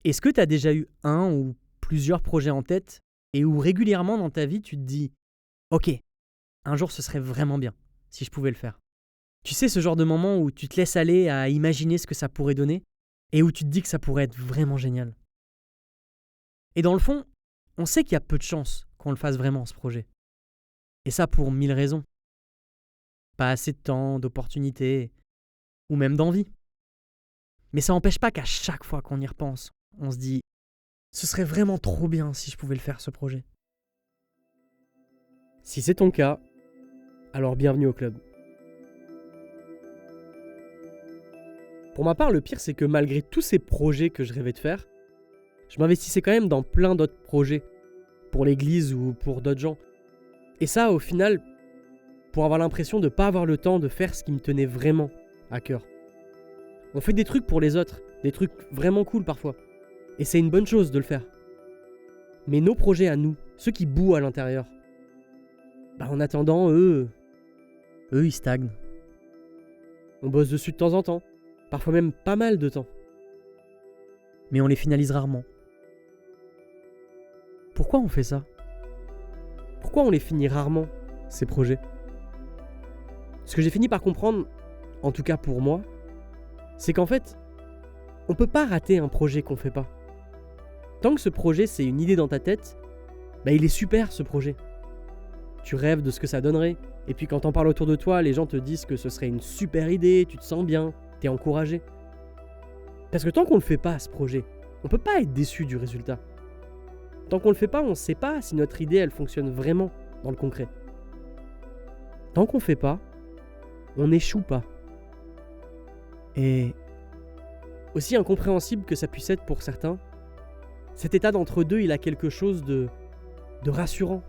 Est-ce que tu as déjà eu un ou plusieurs projets en tête et où régulièrement dans ta vie, tu te dis « Ok, un jour ce serait vraiment bien si je pouvais le faire ». Tu sais, ce genre de moment où tu te laisses aller à imaginer ce que ça pourrait donner et où tu te dis que ça pourrait être vraiment génial. Et dans le fond, on sait qu'il y a peu de chances qu'on le fasse vraiment, ce projet. Et ça pour 1000 raisons. Pas assez de temps, d'opportunités, ou même d'envie. Mais ça n'empêche pas qu'à chaque fois qu'on y repense, on se dit « Ce serait vraiment trop bien si je pouvais le faire, ce projet ». Si c'est ton cas, alors bienvenue au club. Pour ma part, le pire, c'est que malgré tous ces projets que je rêvais de faire, je m'investissais quand même dans plein d'autres projets, pour l'église ou pour d'autres gens. Et ça, au final, pour avoir l'impression de ne pas avoir le temps de faire ce qui me tenait vraiment à cœur. On fait des trucs pour les autres, des trucs vraiment cool parfois. Et c'est une bonne chose de le faire. Mais nos projets à nous, ceux qui bouent à l'intérieur, en attendant, eux, ils stagnent. On bosse dessus de temps en temps, parfois même pas mal de temps. Mais on les finalise rarement. Pourquoi on fait ça ? Pourquoi on les finit rarement, ces projets ? Ce que j'ai fini par comprendre, en tout cas pour moi, c'est qu'en fait, on peut pas rater un projet qu'on fait pas. Tant que ce projet c'est une idée dans ta tête, il est super ce projet. Tu rêves de ce que ça donnerait, et puis quand t'en parles autour de toi, les gens te disent que ce serait une super idée, tu te sens bien, t'es encouragé. Parce que tant qu'on le fait pas ce projet, on peut pas être déçu du résultat. Tant qu'on le fait pas, on sait pas si notre idée elle fonctionne vraiment dans le concret. Tant qu'on fait pas, on n'échoue pas. Et aussi incompréhensible que ça puisse être pour certains, cet état d'entre-deux, il a quelque chose de rassurant.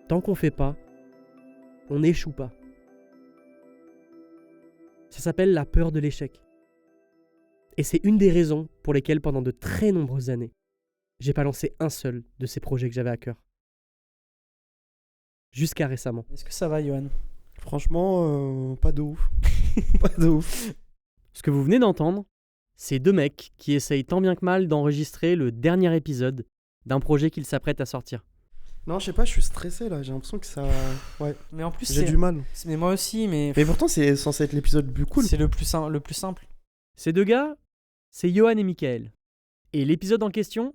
Tant qu'on fait pas, on n'échoue pas. Ça s'appelle la peur de l'échec. Et c'est une des raisons pour lesquelles pendant de très nombreuses années, j'ai pas lancé un seul de ces projets que j'avais à cœur. Jusqu'à récemment. Est-ce que ça va, Johan ? Franchement, pas de ouf. Pas de ouf. Ce que vous venez d'entendre, c'est deux mecs qui essayent tant bien que mal d'enregistrer le dernier épisode d'un projet qu'ils s'apprêtent à sortir. Non, je sais pas, je suis stressé là. J'ai l'impression que ça. Ouais. Mais en plus, J'ai du mal. Mais moi aussi, mais pourtant, c'est censé être l'épisode le plus cool. c'est le plus simple. Ces deux gars, c'est Johan et Michael. Et l'épisode en question,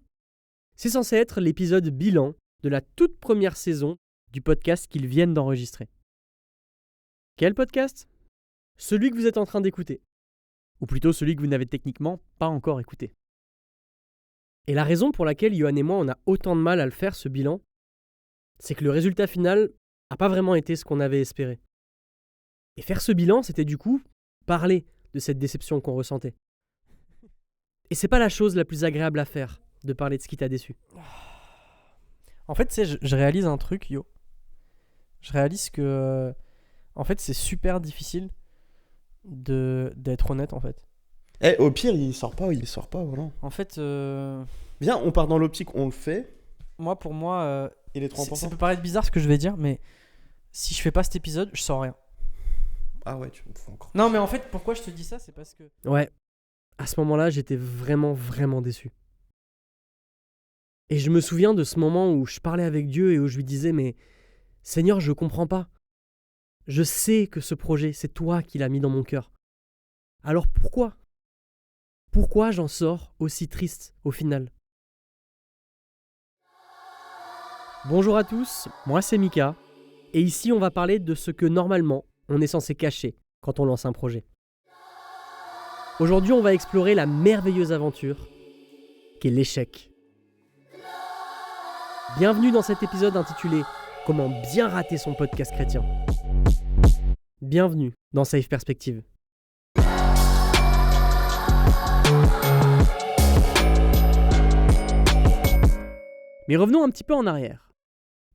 c'est censé être l'épisode bilan de la toute première saison du podcast qu'ils viennent d'enregistrer. Quel podcast ? Celui que vous êtes en train d'écouter. Ou plutôt celui que vous n'avez techniquement pas encore écouté. Et la raison pour laquelle Johan et moi on a autant de mal à le faire, ce bilan, c'est que le résultat final n'a pas vraiment été ce qu'on avait espéré. Et faire ce bilan, c'était du coup parler de cette déception qu'on ressentait. Et c'est pas la chose la plus agréable à faire, de parler de ce qui t'a déçu. En fait, tu sais, je réalise un truc, yo. Je réalise que, en fait, c'est super difficile d'être honnête, en fait. Au pire, il sort pas, voilà. En fait, Viens, on part dans l'optique, on le fait. pour moi, Il est trop ça important. peut paraître bizarre ce que je vais dire, mais si je fais pas cet épisode, je sors rien. Ah ouais, tu me fous encore. Non, mais en fait, pourquoi je te dis ça, c'est parce que... Ouais, à ce moment-là, j'étais vraiment, vraiment déçu. Et je me souviens de ce moment où je parlais avec Dieu et où je lui disais « Mais Seigneur, je comprends pas. Je sais que ce projet, c'est toi qui l'as mis dans mon cœur. Alors pourquoi ? Pourquoi j'en sors aussi triste au final ?» Bonjour à tous, moi c'est Mika, et ici on va parler de ce que normalement on est censé cacher quand on lance un projet. Aujourd'hui on va explorer la merveilleuse aventure qu'est l'échec. Bienvenue dans cet épisode intitulé « Comment bien rater son podcast chrétien ». Bienvenue dans Safe Perspective. Mais revenons un petit peu en arrière.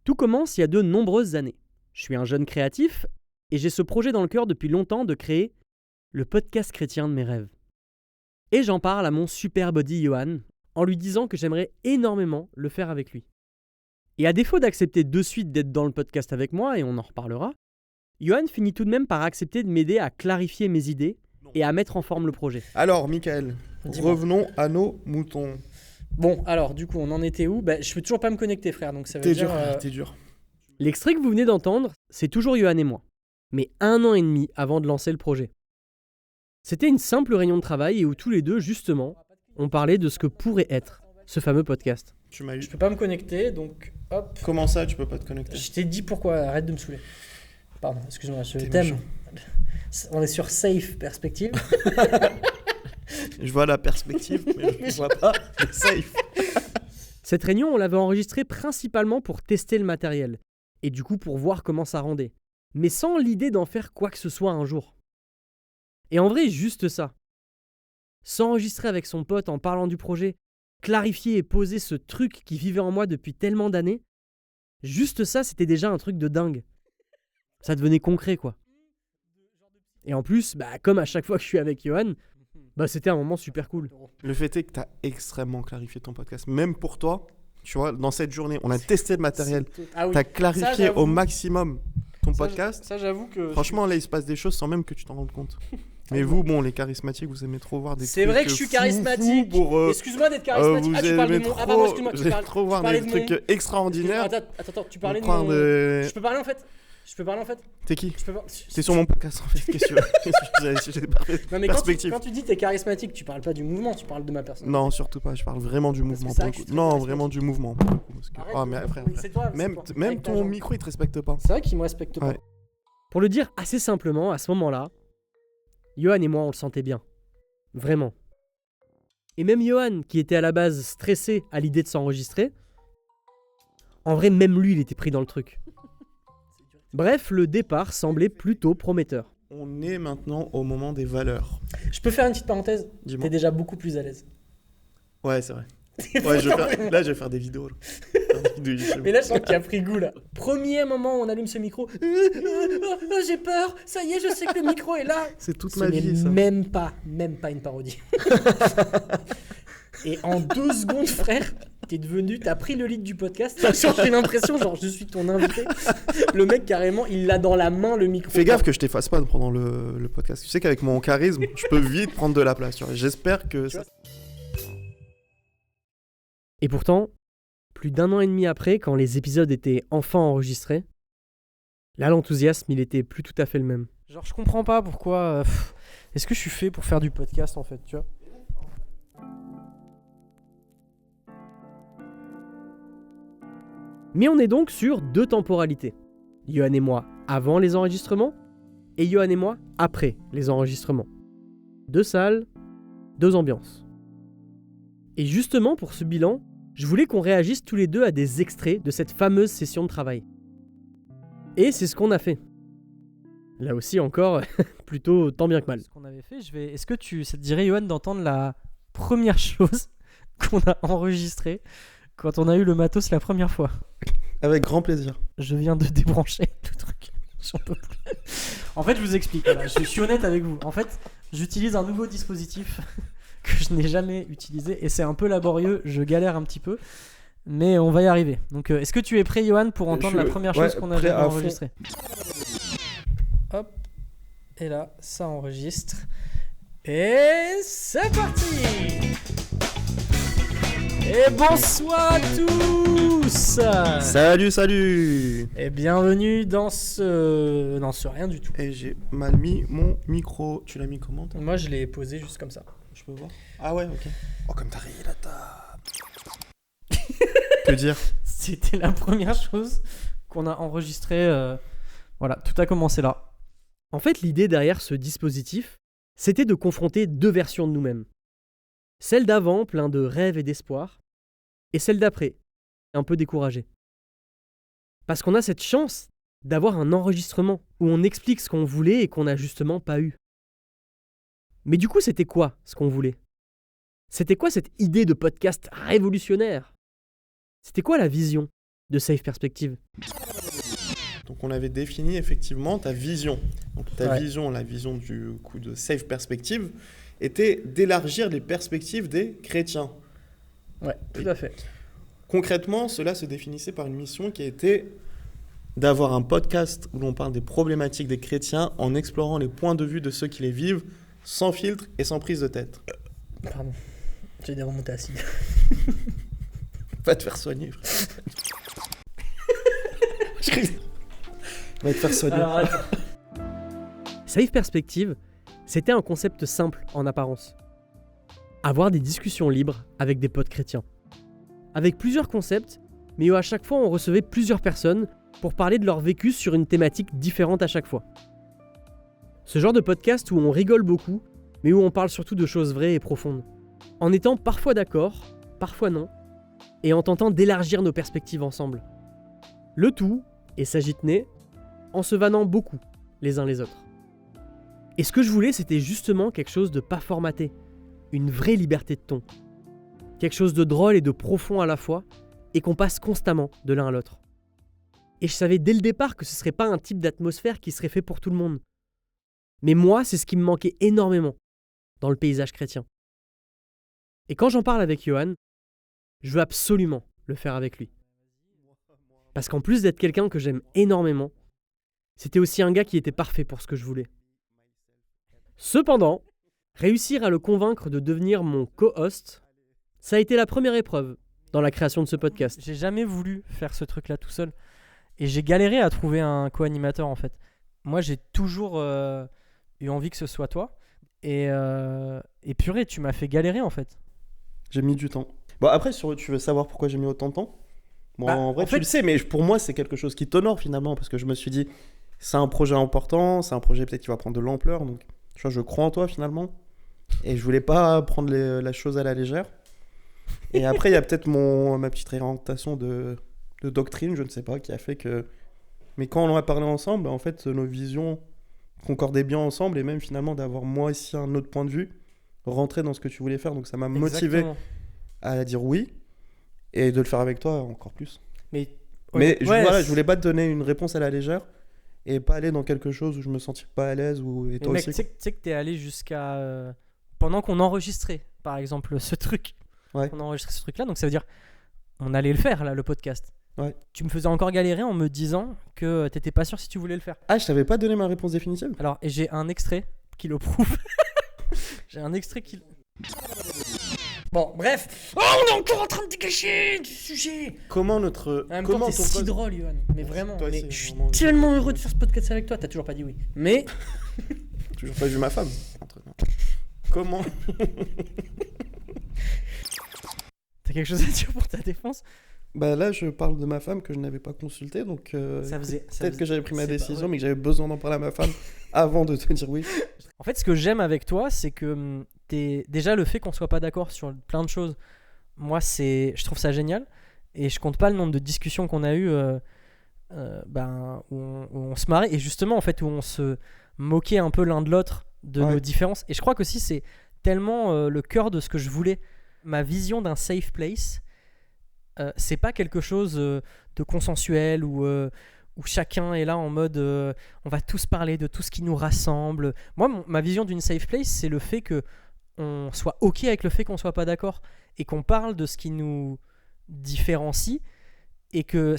Tout commence il y a de nombreuses années. Je suis un jeune créatif et j'ai ce projet dans le cœur depuis longtemps de créer le podcast chrétien de mes rêves. Et j'en parle à mon super buddy Johan en lui disant que j'aimerais énormément le faire avec lui. Et à défaut d'accepter de suite d'être dans le podcast avec moi, et on en reparlera, Johan finit tout de même par accepter de m'aider à clarifier mes idées et à mettre en forme le projet. Alors, Michael, Dis-moi. revenons à nos moutons. Bon, alors, du coup, on en était où ? Je peux toujours pas me connecter, frère, donc ça veut T'es dire... dur, t'es dur. L'extrait que vous venez d'entendre, c'est toujours Johan et moi, mais 1 an et demi avant de lancer le projet. C'était une simple réunion de travail et où tous les deux, justement, on parlait de ce que pourrait être ce fameux podcast. Tu m'as eu. Je peux pas me connecter, donc hop. Comment ça, tu peux pas te connecter? Je t'ai dit pourquoi, arrête de me saouler. Pardon, excuse-moi, je T'es t'aime. méchant. On est sur Safe Perspective. Je vois la perspective, mais je vois pas le safe. Cette réunion, on l'avait enregistrée principalement pour tester le matériel, et du coup pour voir comment ça rendait, mais sans l'idée d'en faire quoi que ce soit un jour. Et en vrai, juste ça. S'enregistrer avec son pote en parlant du projet, clarifier et poser ce truc qui vivait en moi depuis tellement d'années, juste ça, c'était déjà un truc de dingue. Ça devenait concret, quoi. Et en plus, comme à chaque fois que je suis avec Johan, c'était un moment super cool. Le fait est que tu as extrêmement clarifié ton podcast. Même pour toi, tu vois, dans cette journée, on a testé le matériel. Ah oui. Tu as clarifié j'avoue. au maximum ton podcast. Ça, j'avoue que... Franchement, là, il se passe des choses sans même que tu t'en rendes compte. Mais vous, bon, les charismatiques, vous aimez trop voir des C'est trucs vrai que je suis fous, charismatique. fous pour, Excuse-moi d'être charismatique. vous Ah, tu parles de aimez mon... trop, Ah, pardon, excuse-moi. vous aimez trop voir des trucs extraordinaires. Attends, tu parlais de Croire mon... de- Je peux parler en fait. T'es qui? Je peux pas... T'es sur mon podcast en fait. Qu'est-ce que tu veux? Non mais Perspective. quand tu dis t'es charismatique, tu parles pas du mouvement, tu parles de ma personne. Non, surtout pas. Je parle vraiment du mouvement. c'est pour vrai le que coup. je suis très Non, charismatique. vraiment du mouvement. Pour le coup, parce que... Arrête Oh, de- mais frère, oui, c'est toi, c'est même, toi. même Avec ta ton jambe. micro, il te respecte pas. C'est vrai qu'il me respecte pas. Ouais. Pour le dire assez simplement, à ce moment-là, Johan et moi, on le sentait bien. Vraiment. Et même Johan, qui était à la base stressé à l'idée de s'enregistrer, en vrai, même lui, il était pris dans le truc. Bref, le départ semblait plutôt prometteur. On est maintenant au moment des valeurs. Je peux faire une petite parenthèse. Dis-moi. T'es déjà beaucoup plus à l'aise. Ouais, c'est vrai. Ouais, là, je vais faire des vidéos. Là. Faire des vidéos YouTube. Mais là, je sens qu'il a pris goût là. Premier moment où on allume ce micro. J'ai peur. Ça y est, je sais que le micro est là. C'est toute Ce ma n'est vie, ça. même pas une parodie. Et en 2 secondes, frère, t'as pris le lead du podcast. J'ai l'impression, genre, je suis ton invité. Le mec, carrément, il l'a dans la main, le micro. Fais gaffe que je t'efface pas pendant le podcast. Tu sais qu'avec mon charisme, je peux vite prendre de la place. Tu vois. J'espère que ça... Et pourtant, plus d'1 an et demi après, quand les épisodes étaient enfin enregistrés, là, l'enthousiasme, il était plus tout à fait le même. Genre, je comprends pas pourquoi. Est-ce que je suis fait pour faire du podcast en fait, tu vois? Mais on est donc sur 2 temporalités. Johan et moi avant les enregistrements et Johan et moi après les enregistrements. 2 salles, 2 ambiances. Et justement pour ce bilan, je voulais qu'on réagisse tous les deux à des extraits de cette fameuse session de travail. Et c'est ce qu'on a fait. Là aussi encore, plutôt tant bien que mal. Ce qu'on avait fait, est-ce que ça te dirait, Johan, d'entendre la première chose qu'on a enregistrée quand on a eu le matos la première fois? Avec grand plaisir. Je viens de débrancher le truc. J'en peux plus. En fait, je vous explique. Voilà, je suis honnête avec vous. En fait, j'utilise un nouveau dispositif que je n'ai jamais utilisé et c'est un peu laborieux. Je galère un petit peu, mais on va y arriver. Donc, est-ce que tu es prêt, Johan, pour entendre la première chose qu'on a prêt jamais à fond. enregistrée? Hop. Et là, ça enregistre. Et c'est parti! Et bonsoir à tous! Salut! Et bienvenue dans ce... Non, ce rien du tout. Et j'ai mal mis mon micro. Tu l'as mis comment toi? Moi, je l'ai posé juste comme ça. Je peux voir? Ah ouais, ok. Oh, comme t'as rayé la table. Que dire? C'était la première chose qu'on a enregistrée. Voilà, tout a commencé là. En fait, l'idée derrière ce dispositif, c'était de confronter 2 versions de nous-mêmes. Celle d'avant, plein de rêves et d'espoir, et celle d'après, un peu découragée. Parce qu'on a cette chance d'avoir un enregistrement où on explique ce qu'on voulait et qu'on n'a justement pas eu. Mais du coup, c'était quoi ce qu'on voulait? C'était quoi cette idée de podcast révolutionnaire? C'était quoi la vision de Safe Perspective? Donc on avait défini effectivement ta vision. Donc ta Ouais. vision, la vision du coup de Safe Perspective, était d'élargir les perspectives des chrétiens. Ouais, tout à fait. Concrètement, cela se définissait par une mission qui était d'avoir un podcast où l'on parle des problématiques des chrétiens en explorant les points de vue de ceux qui les vivent sans filtre et sans prise de tête. Pardon. J'ai des remontées acides. Va te faire soigner, frère. Va te faire soigner. Alors, attends. Safe Perspective, c'était un concept simple en apparence. Avoir des discussions libres avec des potes chrétiens. Avec plusieurs concepts, mais où à chaque fois on recevait plusieurs personnes pour parler de leur vécu sur une thématique différente à chaque fois. Ce genre de podcast où on rigole beaucoup, mais où on parle surtout de choses vraies et profondes. En étant parfois d'accord, parfois non, et en tentant d'élargir nos perspectives ensemble. Le tout, et s'agiter, en se vannant beaucoup les uns les autres. Et ce que je voulais, c'était justement quelque chose de pas formaté, une vraie liberté de ton. Quelque chose de drôle et de profond à la fois, et qu'on passe constamment de l'un à l'autre. Et je savais dès le départ que ce serait pas un type d'atmosphère qui serait fait pour tout le monde. Mais moi, c'est ce qui me manquait énormément dans le paysage chrétien. Et quand j'en parle avec Johan, je veux absolument le faire avec lui. Parce qu'en plus d'être quelqu'un que j'aime énormément, c'était aussi un gars qui était parfait pour ce que je voulais. Cependant, réussir à le convaincre de devenir mon co-host, ça a été la première épreuve dans la création de ce podcast. J'ai jamais voulu faire ce truc-là tout seul. Et j'ai galéré à trouver un co-animateur, en fait. Moi, j'ai toujours eu envie que ce soit toi. Et purée, tu m'as fait galérer, en fait. J'ai mis du temps. Bon, après, tu veux savoir pourquoi j'ai mis autant de temps? Bon, Bah, en vrai, en tu fait- le sais, mais pour moi, c'est quelque chose qui t'honore finalement, parce que je me suis dit, c'est un projet important, c'est un projet peut-être qui va prendre de l'ampleur, donc tu vois, je crois en toi finalement, et je voulais pas prendre la chose à la légère. Et après, il y a peut-être ma petite réorientation de doctrine, je ne sais pas, qui a fait que... Mais quand on en a parlé ensemble, en fait, nos visions concordaient bien ensemble, et même finalement d'avoir moi aussi un autre point de vue, rentrer dans ce que tu voulais faire, donc ça m'a motivé Exactement. à dire oui, et de le faire avec toi encore plus. Mais Mais ouais, je voulais pas te donner une réponse à la légère et pas aller dans quelque chose où je me sentirais pas à l'aise et Mais toi mec, aussi. tu sais que t'es allé jusqu'à... pendant qu'on enregistrait, par exemple, ce truc. Ouais. On enregistrait ce truc-là, donc ça veut dire... On allait le faire, là, le podcast. Ouais. Tu me faisais encore galérer en me disant que t'étais pas sûr si tu voulais le faire. Ah, je t'avais pas donné ma réponse définitive. Alors, et j'ai un extrait qui le prouve. J'ai un extrait qui... Bon, bref. Oh, on est encore en train de dégager du sujet. Comment En même temps, comment t'es ton si poste- drôle, Yohan. Mais vraiment, Toi, mais c'est je suis vraiment- tellement heureux de faire ce podcast avec toi. T'as toujours pas dit oui. Mais Toujours pas vu ma femme. Comment t'as quelque chose à dire pour ta défense? Bah là, je parle de ma femme que je n'avais pas consultée, donc Ça faisait. peut-être que j'avais pris ma c'est pas décision, vrai. mais que j'avais besoin d'en parler à ma femme avant de te dire oui. En fait, ce que j'aime avec toi, c'est que déjà le fait qu'on soit pas d'accord sur plein de choses. Moi, je trouve ça génial. Et je compte pas le nombre de discussions qu'on a eues où on se marrait. Et justement, en fait, où on se moquait un peu l'un de l'autre de Ouais. nos différences. Et je crois qu'aussi, c'est tellement le cœur de ce que je voulais. Ma vision d'un safe place, c'est pas quelque chose de consensuel où chacun est là en mode on va tous parler de tout ce qui nous rassemble. Moi, ma vision d'une safe place, c'est le fait que on soit ok avec le fait qu'on soit pas d'accord et qu'on parle de ce qui nous différencie et que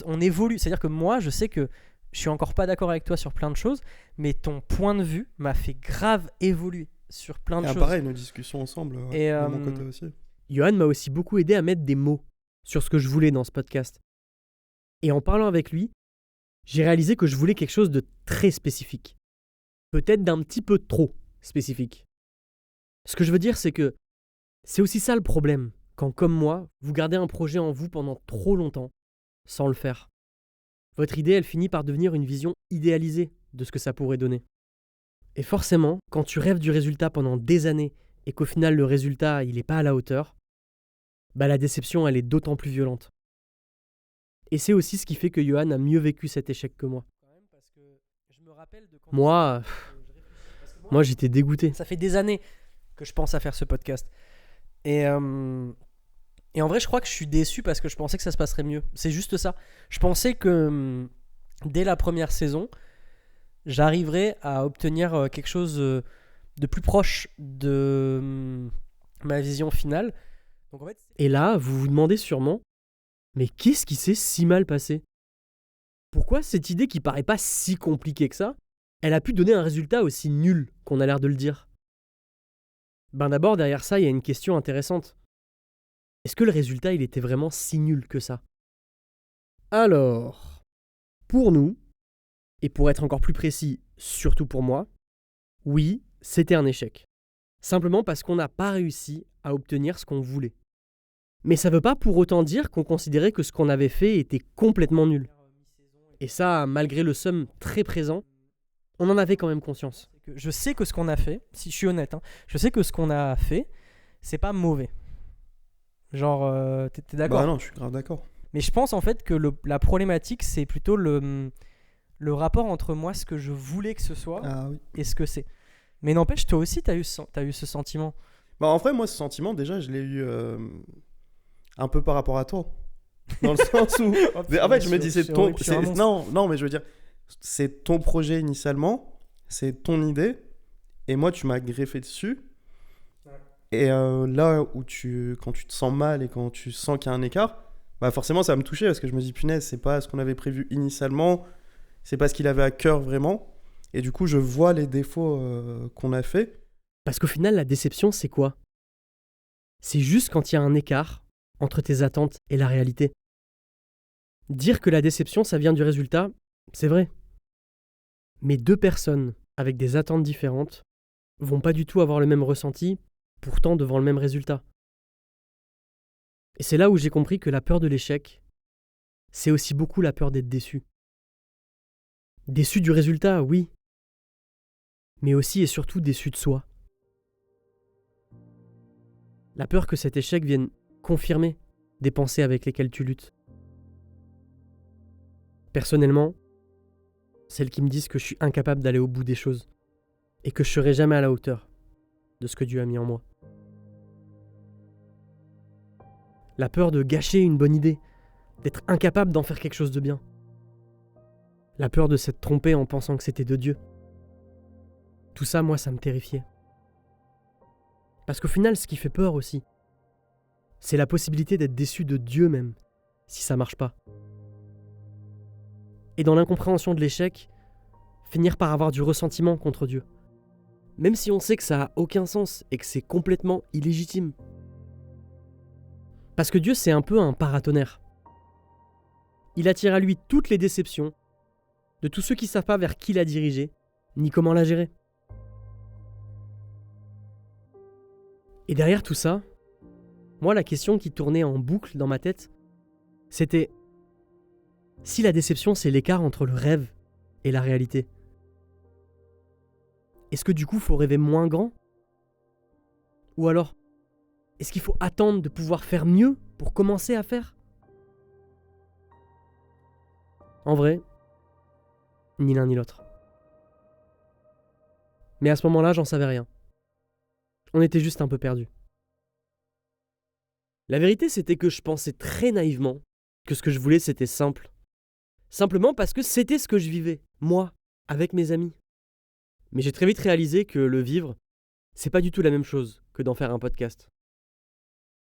on évolue. C'est-à-dire que moi, je sais que je suis encore pas d'accord avec toi sur plein de choses, mais ton point de vue m'a fait grave évoluer sur plein de Et choses. pareil, nos discussions ensemble, Et, de mon côté aussi. Johan m'a aussi beaucoup aidé à mettre des mots sur ce que je voulais dans ce podcast. Et en parlant avec lui, j'ai réalisé que je voulais quelque chose de très spécifique. Peut-être d'un petit peu trop spécifique. Ce que je veux dire, c'est que c'est aussi ça le problème, quand comme moi, vous gardez un projet en vous pendant trop longtemps, sans le faire. Votre idée, elle finit par devenir une vision idéalisée de ce que ça pourrait donner. Et forcément, quand tu rêves du résultat pendant des années et qu'au final le résultat, il n'est pas à la hauteur, bah la déception, elle est d'autant plus violente. Et c'est aussi ce qui fait que Johan a mieux vécu cet échec que moi. Moi, j'étais dégoûté. Ça fait des années que je pense à faire ce podcast. Et en vrai, je crois que je suis déçu parce que je pensais que ça se passerait mieux. C'est juste ça. Je pensais que dès la première saison, j'arriverais à obtenir quelque chose de plus proche de ma vision finale. Donc en fait, Et là, vous vous demandez sûrement, mais qu'est-ce qui s'est si mal passé? Pourquoi cette idée qui paraît pas si compliquée que ça, elle a pu donner un résultat aussi nul qu'on a l'air de le dire? Ben d'abord, derrière ça, il y a une question intéressante. Est-ce que le résultat, il était vraiment si nul que ça? Alors, pour nous, et pour être encore plus précis, surtout pour moi, oui, c'était un échec. Simplement parce qu'on n'a pas réussi à obtenir ce qu'on voulait. Mais ça veut pas pour autant dire qu'on considérait que ce qu'on avait fait était complètement nul. Et ça, malgré le somme très présent, on en avait quand même conscience. Je sais que ce qu'on a fait, si je suis honnête, hein, je sais que ce qu'on a fait, c'est pas mauvais. Genre, t'es d'accord? Bah non, je suis grave d'accord. Mais je pense en fait que la problématique, c'est plutôt le rapport entre moi, ce que je voulais que ce soit, Ah oui. et ce que c'est. Mais n'empêche, toi aussi, t'as eu ce sentiment. Bah en vrai, moi, ce sentiment, déjà, je l'ai eu un peu par rapport à toi. Dans le sens où... en fait, je me dis, c'est ton... Non, mais je veux dire, c'est ton projet initialement, c'est ton idée, et moi, tu m'as greffé dessus. Ouais. Et là où quand tu te sens mal et quand tu sens qu'il y a un écart, bah forcément, ça va me toucher parce que je me dis, punaise, c'est pas ce qu'on avait prévu initialement, c'est pas ce qu'il avait à cœur vraiment. Et du coup, je vois les défauts qu'on a fait. Parce qu'au final, la déception, c'est quoi? C'est juste quand il y a un écart entre tes attentes et la réalité. Dire que la déception, ça vient du résultat, c'est vrai. Mais deux personnes avec des attentes différentes vont pas du tout avoir le même ressenti, pourtant devant le même résultat. Et c'est là où j'ai compris que la peur de l'échec, c'est aussi beaucoup la peur d'être déçu. Déçu du résultat, oui, mais aussi et surtout déçu de soi. La peur que cet échec vienne confirmer des pensées avec lesquelles tu luttes. Personnellement, celles qui me disent que je suis incapable d'aller au bout des choses et que je serai jamais à la hauteur de ce que Dieu a mis en moi. La peur de gâcher une bonne idée, d'être incapable d'en faire quelque chose de bien. La peur de s'être trompé en pensant que c'était de Dieu. Tout ça, moi, ça me terrifiait. Parce qu'au final, ce qui fait peur aussi, c'est la possibilité d'être déçu de Dieu même, si ça marche pas. Et dans l'incompréhension de l'échec, finir par avoir du ressentiment contre Dieu. Même si on sait que ça a aucun sens et que c'est complètement illégitime. Parce que Dieu, c'est un peu un paratonnerre. Il attire à lui toutes les déceptions de tous ceux qui ne savent pas vers qui la diriger, ni comment la gérer. Et derrière tout ça, moi, la question qui tournait en boucle dans ma tête, c'était: si la déception, c'est l'écart entre le rêve et la réalité, est-ce que du coup, faut rêver moins grand? Ou alors, est-ce qu'il faut attendre de pouvoir faire mieux pour commencer à faire? En vrai, ni l'un ni l'autre. Mais à ce moment-là, j'en savais rien. On était juste un peu perdus. La vérité, c'était que je pensais très naïvement que ce que je voulais, c'était simple. Simplement parce que c'était ce que je vivais, moi, avec mes amis. Mais j'ai très vite réalisé que le vivre, c'est pas du tout la même chose que d'en faire un podcast.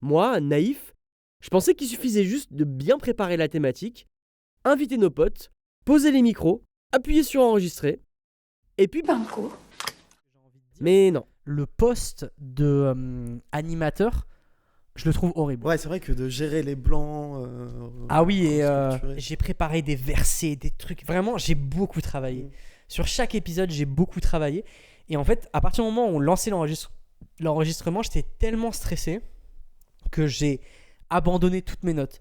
Moi, naïf, je pensais qu'il suffisait juste de bien préparer la thématique, inviter nos potes, poser les micros, appuyer sur enregistrer, et puis banco. Mais non. Le poste de animateur, je le trouve horrible. Ouais, c'est vrai que de gérer les blancs... ah oui, et j'ai préparé des versets, des trucs. Vraiment, j'ai beaucoup travaillé. Sur chaque épisode, j'ai beaucoup travaillé. Et en fait, à partir du moment où on lançait l'enregistrement, j'étais tellement stressé que j'ai abandonné toutes mes notes.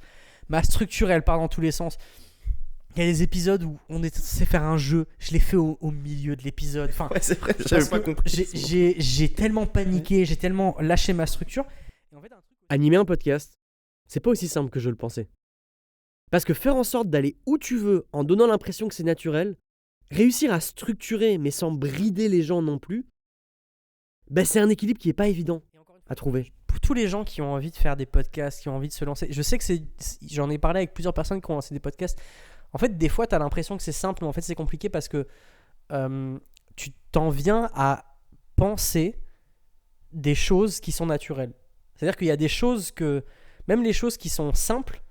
Ma structure, elle part dans tous les sens. Il y a des épisodes où on est censé faire un jeu, je l'ai fait au milieu de l'épisode. Enfin, ouais, c'est vrai, j'avais pas compris. J'ai tellement paniqué, j'ai tellement lâché ma structure. Et en fait, animer un podcast, c'est pas aussi simple que je le pensais. Parce que faire en sorte d'aller où tu veux en donnant l'impression que c'est naturel, réussir à structurer mais sans brider les gens non plus, ben c'est un équilibre qui est pas évident à trouver. Pour tous les gens qui ont envie de faire des podcasts, qui ont envie de se lancer, je sais que j'en ai parlé avec plusieurs personnes qui ont lancé des podcasts. En fait, des fois, tu as l'impression que c'est simple, mais en fait, c'est compliqué parce que tu t'en viens à penser des choses qui sont naturelles. C'est-à-dire qu'il y a des choses que, même les choses qui sont simples,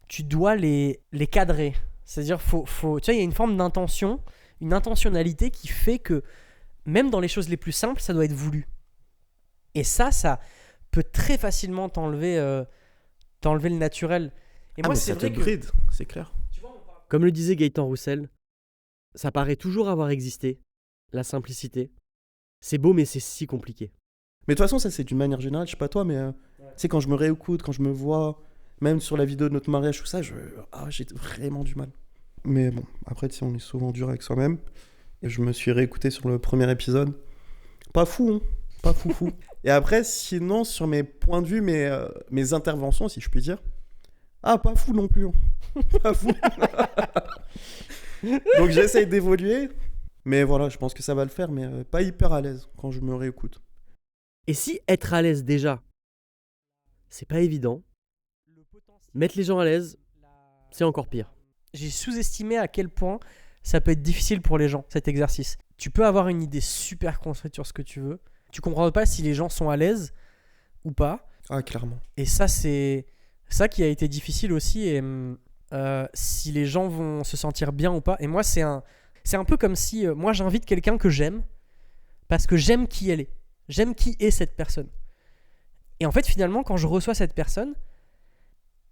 tu dois les cadrer. C'est-à-dire, tu vois, il y a une forme d'intention, une intentionnalité qui fait que, même dans les choses les plus simples, ça doit être voulu. Et ça peut très facilement t'enlever le naturel. Et moi, mais c'est ça te vrai que... bride, c'est clair. Comme le disait Gaëtan Roussel, ça paraît toujours avoir existé, la simplicité. C'est beau, mais c'est si compliqué. Mais de toute façon, ça c'est d'une manière générale, je sais pas toi, mais tu sais, quand je me réécoute, quand je me vois, même sur la vidéo de notre mariage, tout ça, j'ai vraiment du mal. Mais bon, après, tu sais, on est souvent dur avec soi-même. Et je me suis réécouté sur le premier épisode. Pas fou, hein. Pas fou. Et après, sinon, sur mes points de vue, mes interventions, si je puis dire. Ah, pas fou non plus. Hein. Pas fou. Donc j'essaye d'évoluer. Mais voilà, je pense que ça va le faire, mais pas hyper à l'aise quand je me réécoute. Et si être à l'aise déjà, c'est pas évident, mettre les gens à l'aise, c'est encore pire. J'ai sous-estimé à quel point ça peut être difficile pour les gens, cet exercice. Tu peux avoir une idée super construite sur ce que tu veux. Tu comprends pas si les gens sont à l'aise ou pas. Ah, clairement. Et ça, c'est ça qui a été difficile aussi. Et si les gens vont se sentir bien ou pas. Et moi, c'est un peu comme si moi, j'invite quelqu'un que j'aime parce que j'aime qui elle est. J'aime qui est cette personne. Et en fait, finalement, quand je reçois cette personne,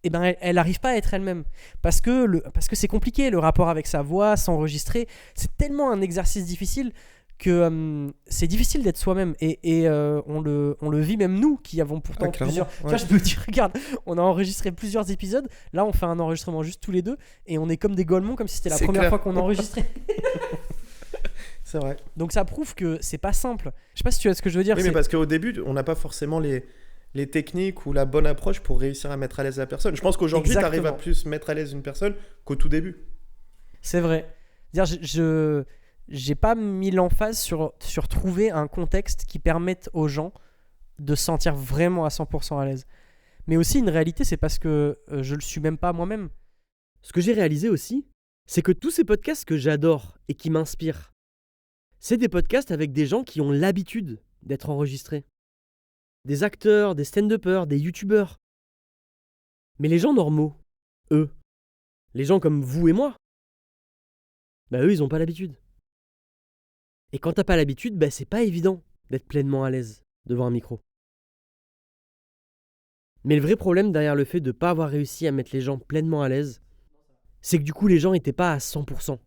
eh ben, elle n'arrive pas à être elle-même. Parce que c'est compliqué, le rapport avec sa voix, s'enregistrer. C'est tellement un exercice difficile que c'est difficile d'être soi-même. Et on le vit même nous, qui avons pourtant plusieurs... Tu vois, je me dis, regarde, on a enregistré plusieurs épisodes. Là, on fait un enregistrement juste tous les deux. Et on est comme des golemons, comme si c'était la première fois qu'on enregistrait. C'est vrai. Donc ça prouve que c'est pas simple. Je sais pas si tu vois ce que je veux dire. Oui, mais parce qu'au début, on n'a pas forcément les techniques ou la bonne approche pour réussir à mettre à l'aise la personne. Je pense qu'aujourd'hui, tu arrives à plus mettre à l'aise une personne qu'au tout début. C'est vrai. Je j'ai pas mis l'emphase sur trouver un contexte qui permette aux gens de se sentir vraiment à 100% à l'aise. Mais aussi, une réalité, c'est parce que je le suis même pas moi-même. Ce que j'ai réalisé aussi, c'est que tous ces podcasts que j'adore et qui m'inspirent, c'est des podcasts avec des gens qui ont l'habitude d'être enregistrés. Des acteurs, des stand-uppers, des youtubeurs. Mais les gens normaux, eux, les gens comme vous et moi, bah eux, ils ont pas l'habitude. Et quand t'as pas l'habitude, bah c'est pas évident d'être pleinement à l'aise devant un micro. Mais le vrai problème derrière le fait de pas avoir réussi à mettre les gens pleinement à l'aise, c'est que du coup les gens étaient pas à 100%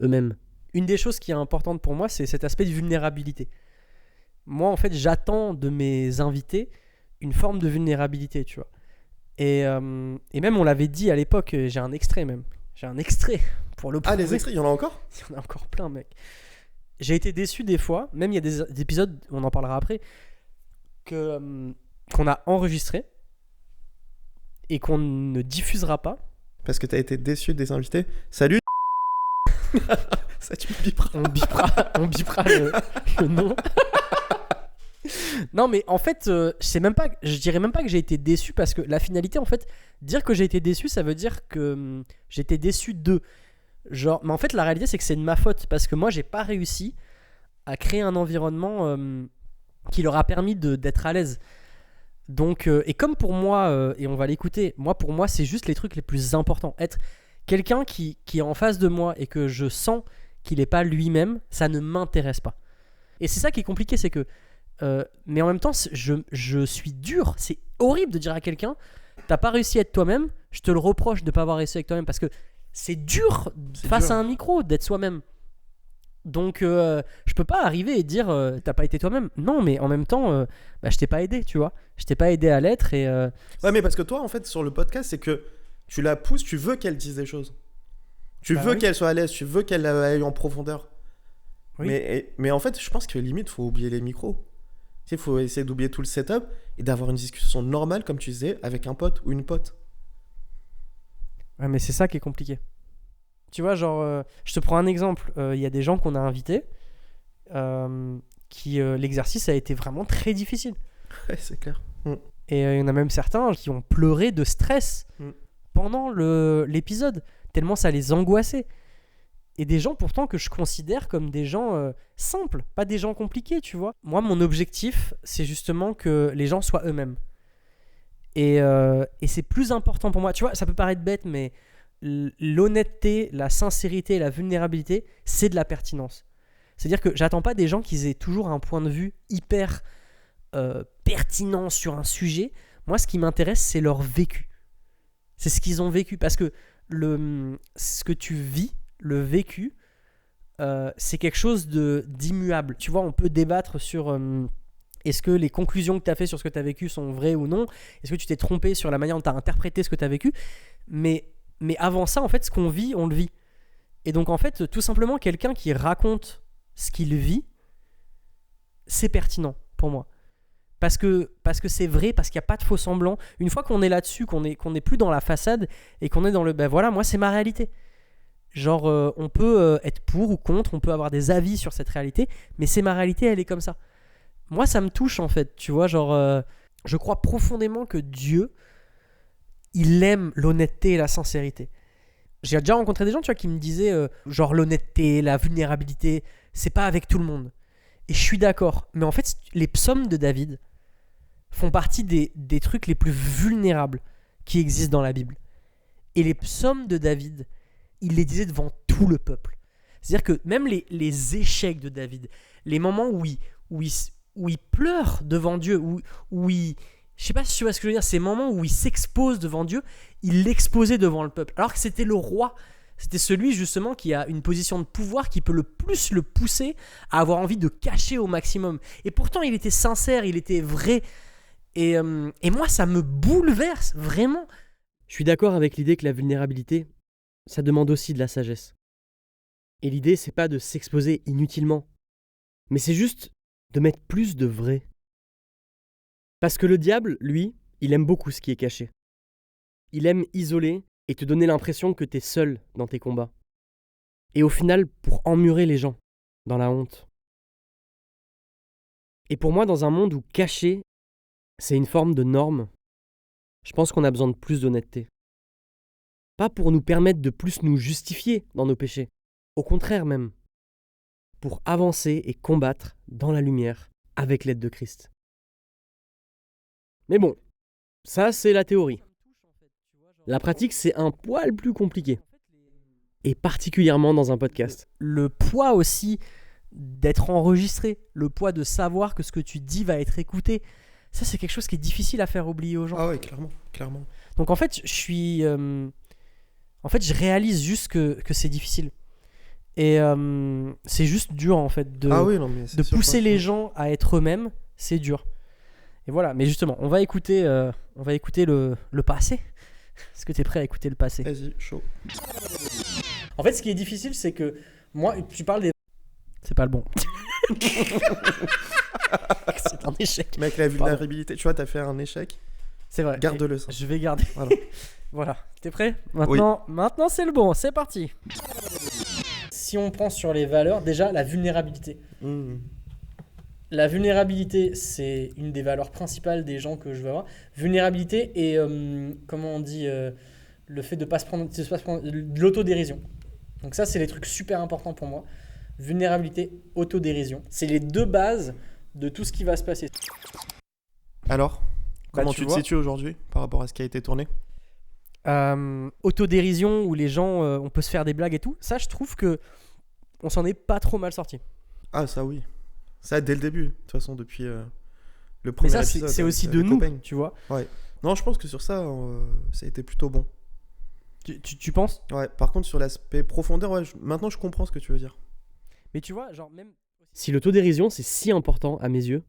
eux-mêmes. Une des choses qui est importante pour moi, c'est cet aspect de vulnérabilité. Moi, en fait, j'attends de mes invités une forme de vulnérabilité, tu vois. Et même, on l'avait dit à l'époque, j'ai un extrait même. J'ai un extrait pour le prouver. Ah, les extraits, il y en a encore ? Il y en a encore plein, mec. J'ai été déçu des fois, même il y a des épisodes, on en parlera après, qu'on a enregistré et qu'on ne diffusera pas. Parce que t'as été déçu des invités. Salut. Ça, tu me biperas. On bipera le nom. Non, mais en fait, je dirais même pas que j'ai été déçu, parce que la finalité, en fait, dire que j'ai été déçu, ça veut dire que j'étais déçu d'eux. Genre, mais en fait, la réalité, c'est que c'est de ma faute, parce que moi, j'ai pas réussi à créer un environnement qui leur a permis d'être à l'aise. Donc, et comme pour moi, et on va l'écouter, pour moi, c'est juste les trucs les plus importants. Être quelqu'un qui est en face de moi et que je sens qu'il n'est pas lui-même, ça ne m'intéresse pas. Et c'est ça qui est compliqué, c'est que mais en même temps, je suis dur. C'est horrible de dire à quelqu'un, t'as pas réussi à être toi-même, je te le reproche de pas avoir réussi avec toi-même, parce que c'est dur face à un micro d'être soi-même. Donc je peux pas arriver et dire t'as pas été toi-même. Non, mais en même temps, je t'ai pas aidé, tu vois. Je t'ai pas aidé à l'être. Et ouais, mais parce que toi, en fait, sur le podcast, c'est que tu la pousses, tu veux qu'elle dise des choses. Tu veux qu'elle soit à l'aise, tu veux qu'elle aille en profondeur. Oui. Mais en fait, je pense que limite, faut oublier les micros. Il faut essayer d'oublier tout le setup et d'avoir une discussion normale, comme tu disais, avec un pote ou une pote. Ouais, mais c'est ça qui est compliqué. Tu vois, genre, je te prends un exemple. Il y a des gens qu'on a invités qui, l'exercice a été vraiment très difficile. Ouais, c'est clair. Et il y en a même certains qui ont pleuré de stress pendant l'épisode, tellement ça les angoissait. Et des gens pourtant que je considère comme des gens simples, pas des gens compliqués, tu vois. Moi, mon objectif, c'est justement que les gens soient eux-mêmes. Et c'est plus important pour moi. Tu vois, ça peut paraître bête, mais l'honnêteté, la sincérité, la vulnérabilité, c'est de la pertinence. C'est-à-dire que j'attends pas des gens qui aient toujours un point de vue hyper pertinents sur un sujet. Moi, ce qui m'intéresse, c'est leur vécu. C'est ce qu'ils ont vécu. Parce que ce que tu vis, le vécu, c'est quelque chose d'immuable. Tu vois, on peut débattre sur est-ce que les conclusions que tu as fait sur ce que tu as vécu sont vraies ou non. Est-ce que tu t'es trompé sur la manière dont tu as interprété ce que tu as vécu. Mais avant ça, en fait, ce qu'on vit, on le vit. Et donc, en fait, tout simplement, quelqu'un qui raconte ce qu'il vit, c'est pertinent pour moi. Parce que c'est vrai, parce qu'il n'y a pas de faux semblant. Une fois qu'on est là-dessus, qu'on est plus dans la façade et qu'on est dans le... Ben voilà, moi, c'est ma réalité. Genre, on peut être pour ou contre, on peut avoir des avis sur cette réalité, mais c'est ma réalité, elle est comme ça. Moi, ça me touche, en fait. Tu vois, genre, je crois profondément que Dieu, il aime l'honnêteté et la sincérité. J'ai déjà rencontré des gens, tu vois, qui me disaient, genre, l'honnêteté, la vulnérabilité, c'est pas avec tout le monde. Et je suis d'accord. Mais en fait, les psaumes de David font partie des trucs les plus vulnérables qui existent dans la Bible. Et les psaumes de David, il les disait devant tout le peuple. C'est-à-dire que même les échecs de David, les moments où il pleure devant Dieu, où il... Je sais pas si tu vois ce que je veux dire, ces moments où il s'expose devant Dieu, il l'exposait devant le peuple. Alors que c'était le roi. C'était celui justement qui a une position de pouvoir qui peut le plus le pousser à avoir envie de cacher au maximum. Et pourtant, il était sincère, il était vrai. Et moi, ça me bouleverse, vraiment. Je suis d'accord avec l'idée que la vulnérabilité, ça demande aussi de la sagesse. Et l'idée, c'est pas de s'exposer inutilement, mais c'est juste de mettre plus de vrai. Parce que le diable, lui, il aime beaucoup ce qui est caché. Il aime isoler et te donner l'impression que t'es seul dans tes combats. Et au final, pour emmurer les gens dans la honte. Et pour moi, dans un monde où cacher, c'est une forme de norme, je pense qu'on a besoin de plus d'honnêteté. Pas pour nous permettre de plus nous justifier dans nos péchés. Au contraire même. Pour avancer et combattre dans la lumière avec l'aide de Christ. Mais bon, ça c'est la théorie. La pratique, c'est un poil plus compliqué. Et particulièrement dans un podcast. Le poids aussi d'être enregistré, le poids de savoir que ce que tu dis va être écouté, ça c'est quelque chose qui est difficile à faire oublier aux gens. Ah ouais, clairement. Donc en fait, je réalise juste que c'est difficile. Et c'est juste dur en fait de pousser les gens à être eux-mêmes, c'est dur. Et voilà, mais justement, on va écouter le passé. Est-ce que tu es prêt à écouter le passé ? Vas-y, chaud. En fait, ce qui est difficile, c'est que moi, tu parles des... C'est pas le bon. C'est un échec. Mec, la vulnérabilité, tu vois, t'as fait un échec. C'est vrai. Garde-le ça. Je vais garder. Voilà. Voilà. T'es prêt ? Maintenant, c'est le bon. C'est parti. Si on prend sur les valeurs, déjà, la vulnérabilité. La vulnérabilité, c'est une des valeurs principales des gens que je veux avoir. Vulnérabilité et, comment on dit, le fait de ne pas se prendre, de l'autodérision. Donc ça, c'est les trucs super importants pour moi. Vulnérabilité, autodérision. C'est les deux bases de tout ce qui va se passer. Alors, comment tu te situes aujourd'hui par rapport à ce qui a été tourné ? Autodérision, où les gens, on peut se faire des blagues et tout. Ça, je trouve que on s'en est pas trop mal sorti. Ah, ça oui. Ça, dès le début, de toute façon, depuis le premier épisode. Mais ça, c'est aussi de nous, copains. tu vois. Ouais. Non, je pense que sur ça, ça a été plutôt bon. Tu penses ? Ouais, par contre, sur l'aspect profondeur, ouais, maintenant, je comprends ce que tu veux dire. Mais tu vois, genre même... Si l'autodérision, c'est si important à mes yeux,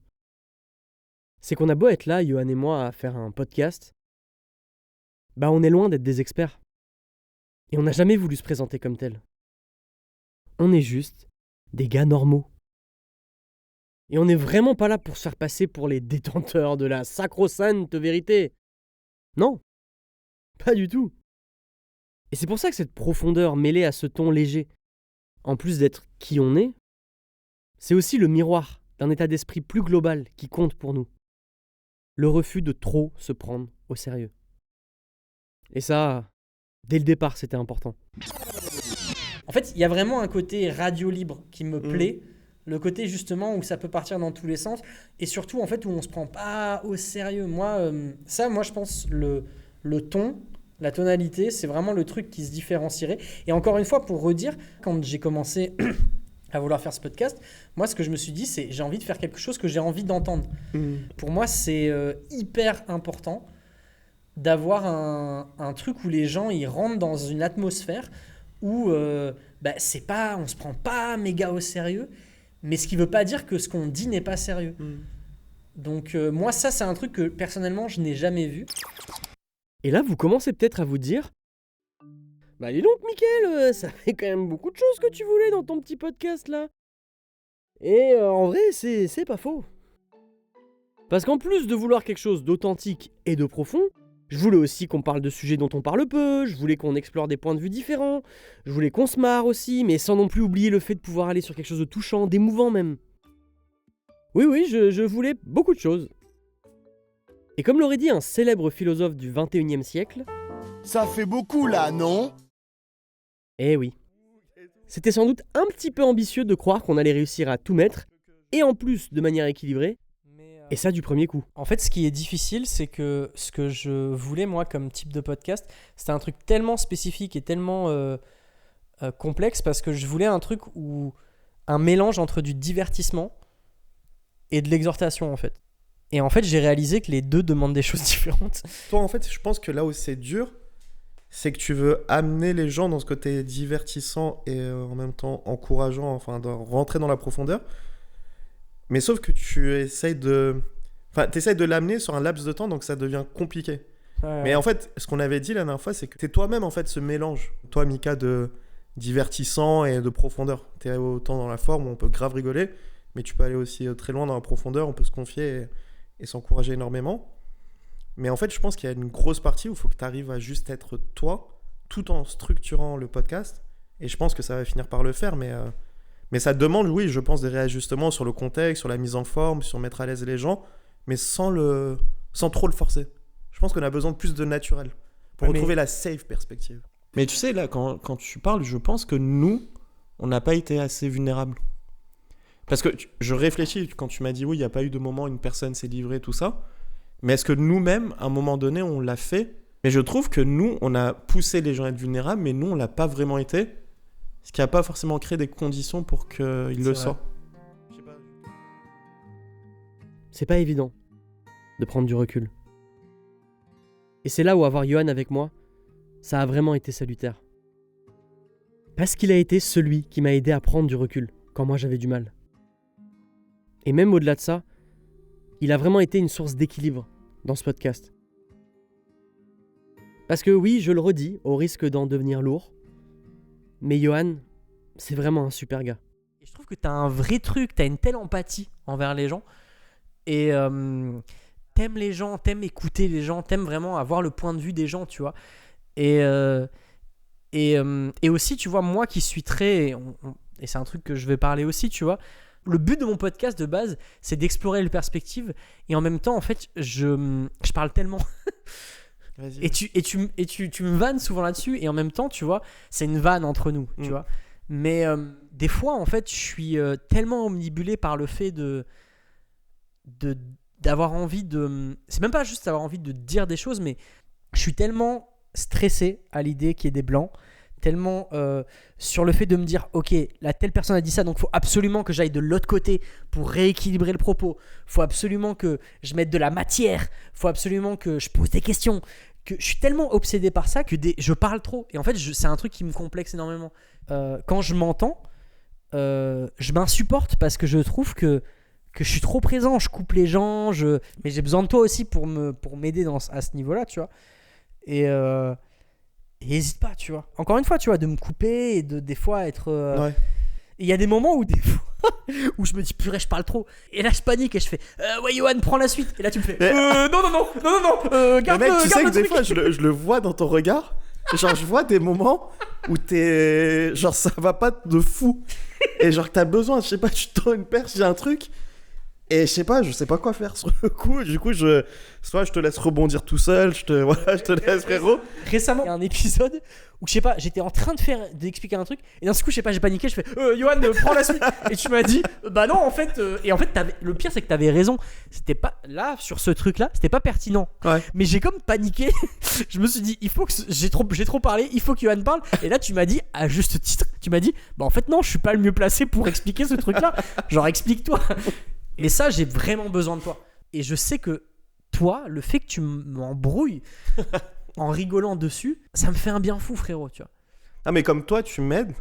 c'est qu'on a beau être là, Johan et moi, à faire un podcast, bah on est loin d'être des experts. Et on n'a jamais voulu se présenter comme tel. On est juste des gars normaux. Et on n'est vraiment pas là pour se faire passer pour les détenteurs de la sacro-sainte vérité. Non, pas du tout. Et c'est pour ça que cette profondeur mêlée à ce ton léger, en plus d'être qui on est, c'est aussi le miroir d'un état d'esprit plus global qui compte pour nous. Le refus de trop se prendre au sérieux. Et ça, dès le départ, c'était important. En fait, il y a vraiment un côté radio libre qui me plaît. Le côté justement où ça peut partir dans tous les sens. Et surtout, en fait, où on se prend pas au sérieux. Moi, je pense, le ton, la tonalité, c'est vraiment le truc qui se différencierait. Et encore une fois, pour redire, quand j'ai commencé à vouloir faire ce podcast, moi, ce que je me suis dit, c'est j'ai envie de faire quelque chose que j'ai envie d'entendre. Pour moi, c'est hyper important d'avoir un truc où les gens ils rentrent dans une atmosphère où c'est pas, on se prend pas méga au sérieux, mais ce qui veut pas dire que ce qu'on dit n'est pas sérieux. Donc moi, ça, c'est un truc que personnellement, je n'ai jamais vu. Et là, vous commencez peut-être à vous dire bah dis donc, Mickaël, ça fait quand même beaucoup de choses que tu voulais dans ton petit podcast là. Et en vrai, c'est pas faux. Parce qu'en plus de vouloir quelque chose d'authentique et de profond, je voulais aussi qu'on parle de sujets dont on parle peu, je voulais qu'on explore des points de vue différents, je voulais qu'on se marre aussi, mais sans non plus oublier le fait de pouvoir aller sur quelque chose de touchant, d'émouvant même. Oui, je voulais beaucoup de choses. Et comme l'aurait dit un célèbre philosophe du 21e siècle... Ça fait beaucoup là, non ? Eh oui. C'était sans doute un petit peu ambitieux de croire qu'on allait réussir à tout mettre, et en plus de manière équilibrée, et ça du premier coup. En fait, ce qui est difficile, c'est que ce que je voulais, moi, comme type de podcast, c'était un truc tellement spécifique et tellement complexe, parce que je voulais un truc où un mélange entre du divertissement et de l'exhortation, en fait. Et en fait, j'ai réalisé que les deux demandent des choses différentes. Toi, en fait, je pense que là où c'est dur, c'est que tu veux amener les gens dans ce côté divertissant et en même temps encourageant, enfin, de rentrer dans la profondeur. Mais sauf que tu essayes de... Enfin, t'essayes de l'amener sur un laps de temps, donc ça devient compliqué. Mais en fait, ce qu'on avait dit la dernière fois, c'est que t'es toi-même, en fait, ce mélange. Toi, Mika, de divertissant et de profondeur. T'es autant dans la forme où on peut grave rigoler, mais tu peux aller aussi très loin dans la profondeur, on peut se confier et s'encourager énormément. Mais en fait, je pense qu'il y a une grosse partie où il faut que tu arrives à juste être toi, tout en structurant le podcast. Et je pense que ça va finir par le faire, mais ça demande, oui, je pense, des réajustements sur le contexte, sur la mise en forme, sur mettre à l'aise les gens, mais sans trop le forcer. Je pense qu'on a besoin de plus de naturel pour retrouver la safe perspective. Mais tu sais, là, quand tu parles, je pense que nous, on n'a pas été assez vulnérables. Parce que je réfléchis, quand tu m'as dit, oui, il n'y a pas eu de moment où une personne s'est livrée, tout ça. Mais est-ce que nous-mêmes, à un moment donné, on l'a fait ? Mais je trouve que nous, on a poussé les gens à être vulnérables, mais nous, on ne l'a pas vraiment été. Ce qui n'a pas forcément créé des conditions pour qu'ils le soient. C'est pas évident de prendre du recul. Et c'est là où avoir Yohan avec moi, ça a vraiment été salutaire. Parce qu'il a été celui qui m'a aidé à prendre du recul quand moi j'avais du mal. Et même au-delà de ça, il a vraiment été une source d'équilibre dans ce podcast. Parce que oui, je le redis, au risque d'en devenir lourd, mais Yohan, c'est vraiment un super gars. Et je trouve que t'as un vrai truc, t'as une telle empathie envers les gens, et t'aimes les gens, t'aimes écouter les gens, t'aimes vraiment avoir le point de vue des gens, tu vois. Et aussi, tu vois, moi qui suis très... Et c'est un truc que je vais parler aussi, tu vois. Le but de mon podcast de base, c'est d'explorer les perspectives. Et en même temps, en fait, je parle tellement. Vas-y. Et tu me vannes souvent là-dessus. Et en même temps, tu vois, c'est une vanne entre nous, tu vois. Mais des fois, en fait, je suis tellement omnibulé par le fait d'avoir envie de... C'est même pas juste d'avoir envie de dire des choses, mais je suis tellement stressé à l'idée qu'il y ait des blancs. Tellement sur le fait de me dire ok, la telle personne a dit ça, donc il faut absolument que j'aille de l'autre côté pour rééquilibrer le propos, faut absolument que je mette de la matière, faut absolument que je pose des questions, que je suis tellement obsédé par ça que je parle trop, et en fait c'est un truc qui me complexe énormément. Quand je m'entends, je m'insupporte parce que je trouve que je suis trop présent, je coupe les gens, mais j'ai besoin de toi aussi pour m'aider à ce niveau-là, tu vois. Et n'hésite pas, tu vois. Encore une fois, tu vois, de me couper et de des fois être... Ouais. Il y a des moments où où je me dis purée, je parle trop. Et là, je panique et je fais ouais, Yohan, prends la suite. Et là, tu me fais non, garde mec, tu sais le que des truc. fois, je le vois dans ton regard. Genre, je vois des moments où t'es... Genre, ça va pas de fou. Et genre, t'as besoin, je sais pas, tu te tends une perche, j'ai un truc. Et je sais pas quoi faire sur le coup. Du coup, soit je te laisse rebondir tout seul, je te laisse, frérot. Récemment, il y a un épisode où, je sais pas, j'étais en train d'expliquer un truc, et d'un coup, je sais pas, j'ai paniqué, je fais Yohan, prends la suite. Et tu m'as dit, bah non, en fait. Et en fait, le pire, c'est que t'avais raison. C'était pas, là, sur ce truc-là, c'était pas pertinent. Ouais. Mais j'ai comme paniqué. Je me suis dit, il faut que. J'ai trop parlé, il faut que Yohan parle. Et là, tu m'as dit, à juste titre, tu m'as dit, bah en fait, non, je suis pas le mieux placé pour expliquer ce truc-là. Genre, explique-toi. Et ça, j'ai vraiment besoin de toi. Et je sais que toi, le fait que tu m'embrouilles en rigolant dessus, ça me fait un bien fou, frérot, tu vois. Ah, mais comme toi, tu m'aides.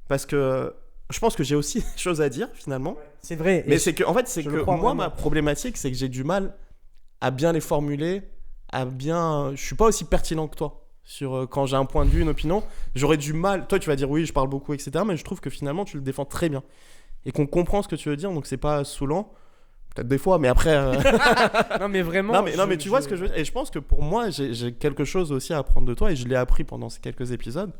Parce que je pense que j'ai aussi des choses à dire, finalement. C'est vrai. Mais c'est que, en fait, c'est je que le crois moi, vraiment. ma problématique, c'est que j'ai du mal à bien les formuler, je suis pas aussi pertinent que toi. Sur quand j'ai un point de vue, une opinion, j'aurais du mal. Toi, tu vas dire oui, je parle beaucoup, etc. Mais je trouve que finalement, tu le défends très bien. Et qu'on comprend ce que tu veux dire, donc c'est pas saoulant. Peut-être des fois, mais après. Non, mais vraiment. Non, mais tu vois ce que je veux dire. Et je pense que pour moi, j'ai quelque chose aussi à apprendre de toi, et je l'ai appris pendant ces quelques épisodes.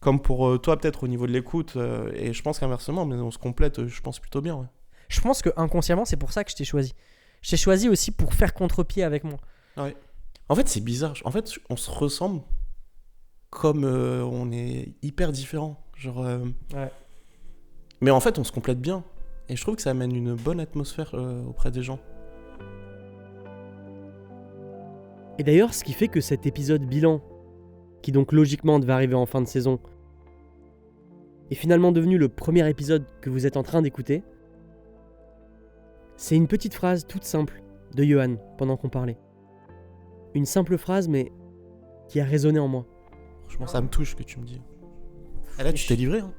Comme pour toi, peut-être au niveau de l'écoute. Et je pense qu'inversement, mais on se complète, je pense plutôt bien. Ouais. Je pense que inconsciemment, c'est pour ça que je t'ai choisi. Je t'ai choisi aussi pour faire contre-pied avec moi. Ouais. En fait, c'est bizarre. En fait, on se ressemble comme on est hyper différents. Genre. Ouais. Mais en fait, on se complète bien. Et je trouve que ça amène une bonne atmosphère auprès des gens. Et d'ailleurs, ce qui fait que cet épisode bilan, qui donc logiquement devait arriver en fin de saison, est finalement devenu le premier épisode que vous êtes en train d'écouter, c'est une petite phrase toute simple de Yohan pendant qu'on parlait. Une simple phrase, mais qui a résonné en moi. Franchement, ça me touche ce que tu me dis. Et là, tu t'es livré, hein.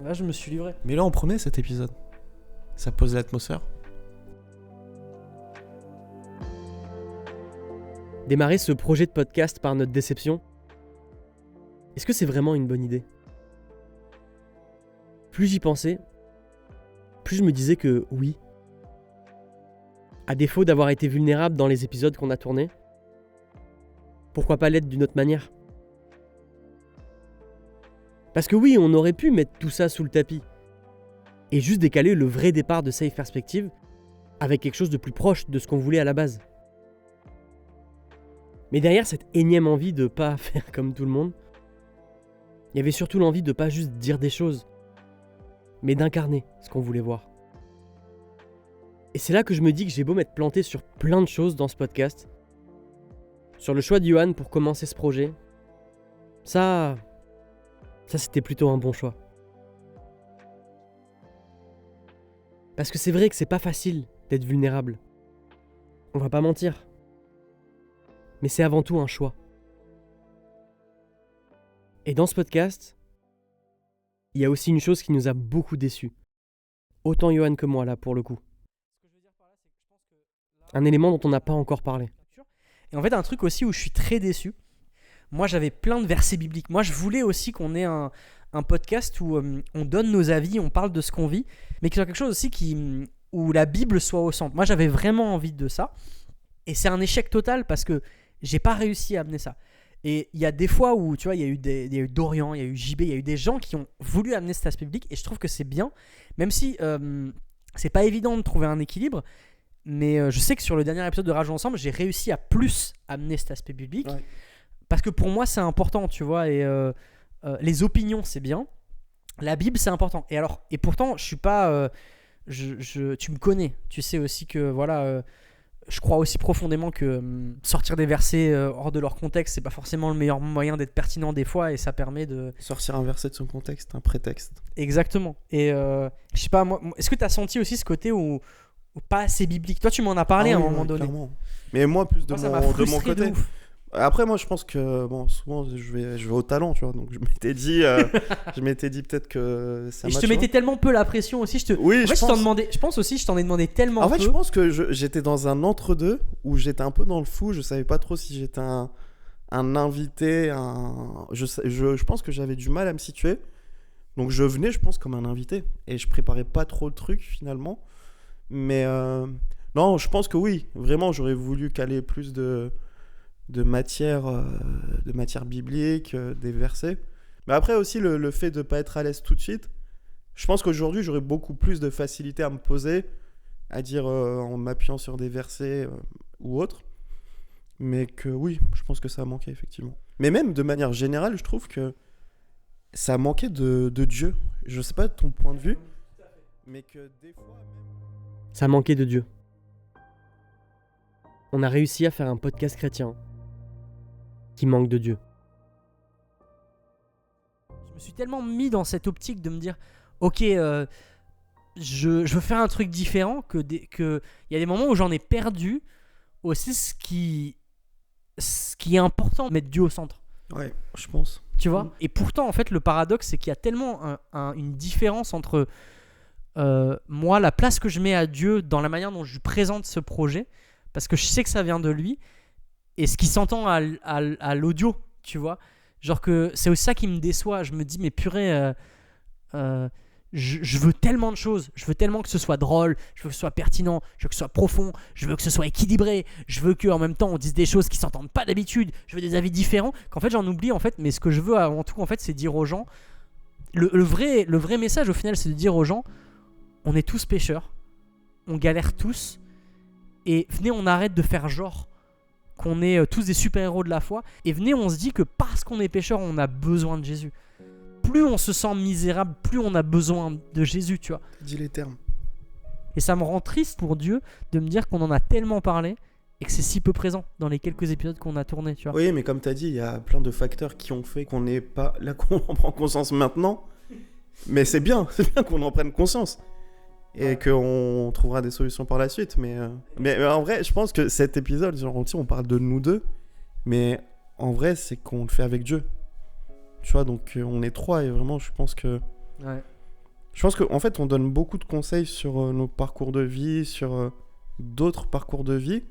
Là, je me suis livré. Mais là, on promet cet épisode. Ça pose l'atmosphère. Démarrer ce projet de podcast par notre déception, est-ce que c'est vraiment une bonne idée ? Plus j'y pensais, plus je me disais que oui. À défaut d'avoir été vulnérable dans les épisodes qu'on a tournés, pourquoi pas l'être d'une autre manière ? Parce que oui, on aurait pu mettre tout ça sous le tapis et juste décaler le vrai départ de Safe Perspective avec quelque chose de plus proche de ce qu'on voulait à la base. Mais derrière cette énième envie de pas faire comme tout le monde, il y avait surtout l'envie de pas juste dire des choses, mais d'incarner ce qu'on voulait voir. Et c'est là que je me dis que j'ai beau m'être planté sur plein de choses dans ce podcast, sur le choix de Yohan pour commencer ce projet, ça c'était plutôt un bon choix. Parce que c'est vrai que c'est pas facile d'être vulnérable. On va pas mentir. Mais c'est avant tout un choix. Et dans ce podcast, il y a aussi une chose qui nous a beaucoup déçus. Autant Yohan que moi là pour le coup. Un élément dont on n'a pas encore parlé. Et en fait, un truc aussi où je suis très déçu. Moi, j'avais plein de versets bibliques. Moi, je voulais aussi qu'on ait un podcast où on donne nos avis, on parle de ce qu'on vit, mais qu'il y soit quelque chose aussi où la Bible soit au centre. Moi, j'avais vraiment envie de ça. Et c'est un échec total parce que j'ai pas réussi à amener ça. Et il y a des fois où, tu vois, il y a eu Dorian, il y a eu JB, il y a eu des gens qui ont voulu amener cet aspect biblique. Et je trouve que c'est bien, même si c'est pas évident de trouver un équilibre. Mais je sais que sur le dernier épisode de Rage Ensemble, j'ai réussi à plus amener cet aspect biblique. Ouais. Parce que pour moi, c'est important, tu vois. Et les opinions, c'est bien. La Bible, c'est important. Et pourtant, je suis pas... tu me connais. Tu sais aussi que, voilà... je crois aussi profondément que sortir des versets hors de leur contexte, c'est pas forcément le meilleur moyen d'être pertinent des fois, et ça permet de... Sortir un verset de son contexte, un prétexte. Exactement. Et je sais pas, moi, est-ce que t'as senti aussi ce côté où pas assez biblique? Toi, tu m'en as parlé à un moment donné. Clairement. Mais moi, plus de mon côté. De ouf. Après, moi, je pense que souvent, je vais au talent, tu vois. Donc, je m'étais dit peut-être que ça. Et je te mettais tellement peu la pression aussi. Oui, en fait, je pense aussi, je t'en ai demandé tellement peu. En fait, je pense que j'étais dans un entre-deux où j'étais un peu dans le flou. Je savais pas trop si j'étais un invité. Je pense que j'avais du mal à me situer. Donc, je venais, je pense, comme un invité. Et je préparais pas trop le truc finalement. Mais non, je pense que oui. Vraiment, j'aurais voulu caler plus de matière biblique, des versets. Mais après aussi, le fait de ne pas être à l'aise tout de suite, je pense qu'aujourd'hui, j'aurais beaucoup plus de facilité à me poser à dire en m'appuyant sur des versets ou autres. Mais que oui, je pense que ça a manqué, effectivement. Mais même de manière générale, je trouve que ça a manqué de Dieu. Je sais pas ton point de vue, mais que des fois... Ça manquait de Dieu. On a réussi à faire un podcast chrétien qui manque de Dieu. Je me suis tellement mis dans cette optique de me dire, ok, je veux faire un truc différent, que il y a des moments où j'en ai perdu aussi ce qui est important, mettre Dieu au centre. Ouais, je pense. Tu vois. Et pourtant, en fait, le paradoxe, c'est qu'il y a tellement une différence entre moi, la place que je mets à Dieu dans la manière dont je lui présente ce projet, parce que je sais que ça vient de lui, et ce qui s'entend à l'audio, tu vois. Genre que c'est aussi ça qui me déçoit. Je me dis, mais purée, je veux tellement de choses. Je veux tellement que ce soit drôle, je veux que ce soit pertinent, je veux que ce soit profond, je veux que ce soit équilibré, je veux qu'en même temps on dise des choses qui s'entendent pas d'habitude, je veux des avis différents, qu'en fait j'en oublie en fait. Mais ce que je veux avant tout, en fait, c'est dire aux gens, le vrai message au final, c'est de dire aux gens, on est tous pécheurs, on galère tous, et venez, on arrête de faire genre qu'on est tous des super-héros de la foi, et venez, on se dit que parce qu'on est pécheurs, on a besoin de Jésus. Plus on se sent misérable, plus on a besoin de Jésus, tu vois. Dis les termes. Et ça me rend triste pour Dieu de me dire qu'on en a tellement parlé et que c'est si peu présent dans les quelques épisodes qu'on a tournés, tu vois. Oui, mais comme tu as dit, il y a plein de facteurs qui ont fait qu'on n'est pas là, qu'on en prend conscience maintenant. Mais c'est bien qu'on en prenne conscience. Et qu'on trouvera des solutions par la suite. Mais en vrai, je pense que cet épisode, genre, on parle de nous deux. Mais en vrai, c'est qu'on le fait avec Dieu. Tu vois, donc on est trois et vraiment, je pense que... Ouais. Je pense qu'en fait, on donne beaucoup de conseils sur nos parcours de vie, sur d'autres parcours de vie.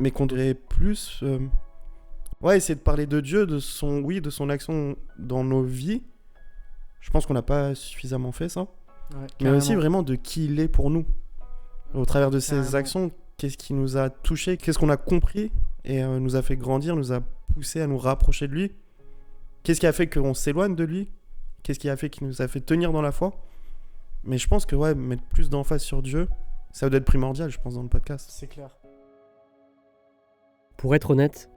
Mais qu'on devrait plus... essayer de parler de Dieu, de son action dans nos vies. Je pense qu'on n'a pas suffisamment fait ça. Ouais, mais aussi vraiment de qui il est pour nous. Au travers de ses Carrément. actions, qu'est-ce qui nous a touchés, qu'est-ce qu'on a compris et nous a fait grandir, nous a poussé à nous rapprocher de lui. Qu'est-ce qui a fait qu'on s'éloigne de lui? Qu'est-ce qui a fait qu'il nous a fait tenir dans la foi? Mais je pense que mettre plus d'emphase sur Dieu, ça doit être primordial, je pense, dans le podcast. C'est clair. Pour être honnête,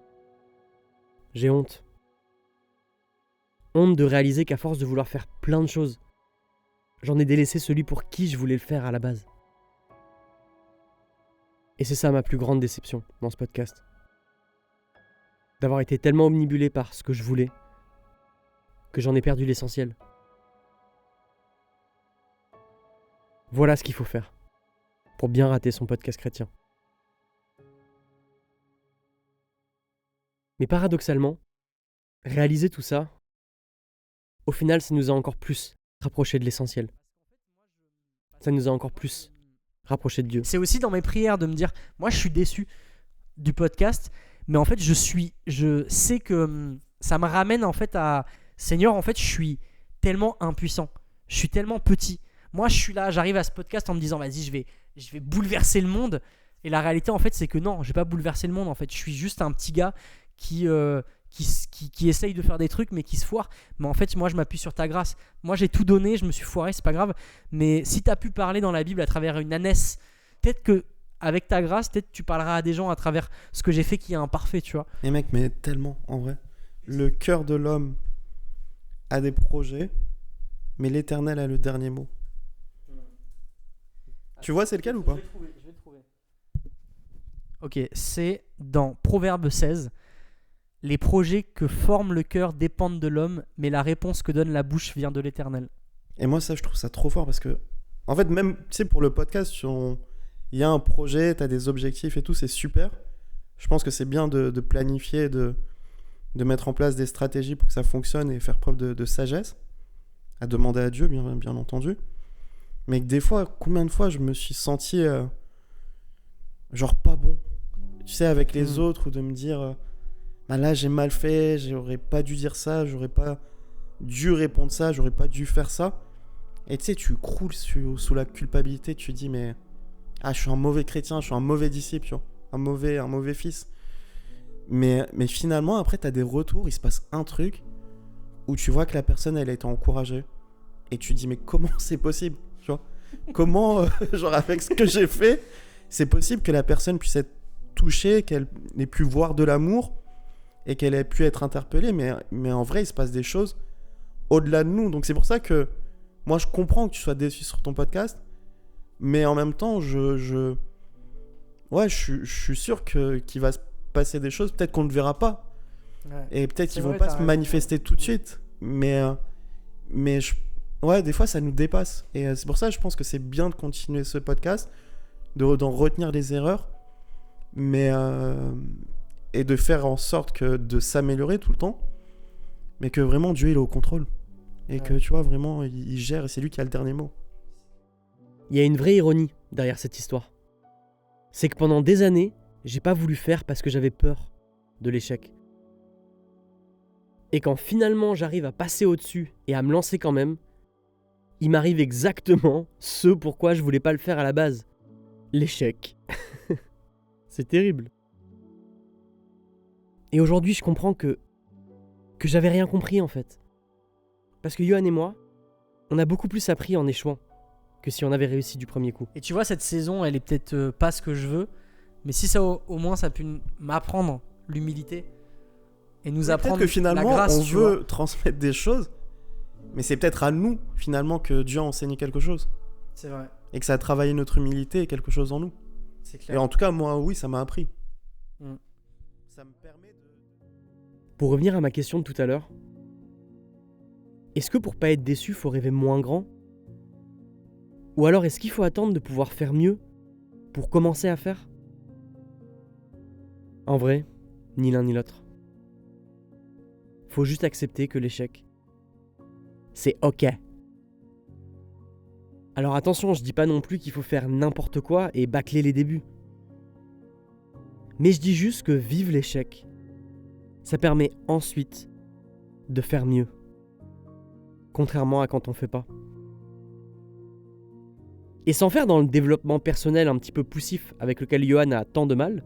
j'ai honte. Honte de réaliser qu'à force de vouloir faire plein de choses, j'en ai délaissé celui pour qui je voulais le faire à la base. Et c'est ça ma plus grande déception dans ce podcast. D'avoir été tellement omnibulé par ce que je voulais, que j'en ai perdu l'essentiel. Voilà ce qu'il faut faire pour bien rater son podcast chrétien. Mais paradoxalement, réaliser tout ça, au final, ça nous a encore plus rapprochés de l'essentiel. Ça nous a encore plus rapprochés de Dieu. C'est aussi dans mes prières de me dire, moi je suis déçu du podcast, mais en fait je sais que ça me ramène en fait à Seigneur, en fait je suis tellement impuissant, je suis tellement petit. Moi je suis là, j'arrive à ce podcast en me disant vas-y je vais bouleverser le monde, et la réalité en fait c'est que non, je vais pas bouleverser le monde en fait, je suis juste un petit gars qui essaye de faire des trucs mais qui se foire. Mais en fait moi je m'appuie sur ta grâce. Moi j'ai tout donné, je me suis foiré, c'est pas grave, mais si t'as pu parler dans la Bible à travers une ânesse, peut-être que avec ta grâce, peut-être tu parleras à des gens à travers ce que j'ai fait qui est imparfait, tu vois. Et mec, mais tellement, en vrai. Le cœur de l'homme a des projets, mais l'Éternel a le dernier mot. Tu vois c'est lequel ou pas? Je vais le trouver. Ok, c'est dans Proverbe 16. Les projets que forme le cœur dépendent de l'homme, mais la réponse que donne la bouche vient de l'Éternel. Et moi, ça, je trouve ça trop fort parce que, en fait, même, tu sais, pour le podcast, il y a un projet, t'as des objectifs et tout, c'est super. Je pense que c'est bien de planifier, de mettre en place des stratégies pour que ça fonctionne et faire preuve de sagesse, à demander à Dieu, bien entendu. Mais que des fois, combien de fois je me suis senti genre pas bon, tu sais, avec les autres, ou de me dire bah là j'ai mal fait, j'aurais pas dû dire ça, j'aurais pas dû répondre ça, j'aurais pas dû faire ça. Et tu sais, tu croules sous la culpabilité, tu te dis mais je suis un mauvais chrétien, je suis un mauvais disciple, tu vois, un mauvais fils. Mais finalement, après, t'as des retours, il se passe un truc où tu vois que la personne, elle a été encouragée. Et tu te dis, mais comment c'est possible, tu vois? comment, genre avec ce que j'ai fait, c'est possible que la personne puisse être touchée, qu'elle n'ait pu voir de l'amour et qu'elle ait pu être interpellée, mais en vrai, il se passe des choses au-delà de nous. Donc c'est pour ça que moi, je comprends que tu sois déçu sur ton podcast, mais en même temps, ouais, je suis sûr qu'il va se passer des choses, peut-être qu'on ne le verra pas. Ouais. Et peut-être C'est qu'ils vont vrai, pas t'as se raison. manifester tout de suite. Mais ouais, des fois, ça nous dépasse. Et c'est pour ça que je pense que c'est bien de continuer ce podcast, d'en retenir les erreurs, mais et de faire en sorte de s'améliorer tout le temps, mais que vraiment Dieu, il est au contrôle. Et que, tu vois, vraiment, il gère et c'est lui qui a le dernier mot. Il y a une vraie ironie derrière cette histoire. C'est que pendant des années, j'ai pas voulu faire parce que j'avais peur de l'échec. Et quand finalement j'arrive à passer au-dessus et à me lancer quand même, il m'arrive exactement ce pourquoi je voulais pas le faire à la base. L'échec. C'est terrible. Et aujourd'hui, je comprends que j'avais rien compris en fait. Parce que Yohan et moi, on a beaucoup plus appris en échouant que si on avait réussi du premier coup. Et tu vois, cette saison, elle est peut-être pas ce que je veux, mais si ça au moins ça a pu m'apprendre l'humilité et nous apprendre Peut-être que finalement, la grâce, on tu vois. veut transmettre des choses, mais c'est peut-être à nous, finalement, que Dieu a enseigné quelque chose. C'est vrai, Et que ça a travaillé notre humilité et quelque chose en nous. c'est Et clair. en tout cas, moi, oui, ça m'a appris. Mm. Ça me permet de... Pour revenir à ma question de tout à l'heure, est-ce que pour pas être déçu, faut rêver moins grand ? Ou alors est-ce qu'il faut attendre de pouvoir faire mieux pour commencer à faire ? En vrai, ni l'un ni l'autre. Faut juste accepter que l'échec, c'est ok. Alors attention, je dis pas non plus qu'il faut faire n'importe quoi et bâcler les débuts. Mais je dis juste que vivre l'échec, ça permet ensuite de faire mieux. Contrairement à quand on fait pas. Et sans faire dans le développement personnel un petit peu poussif avec lequel Yohan a tant de mal,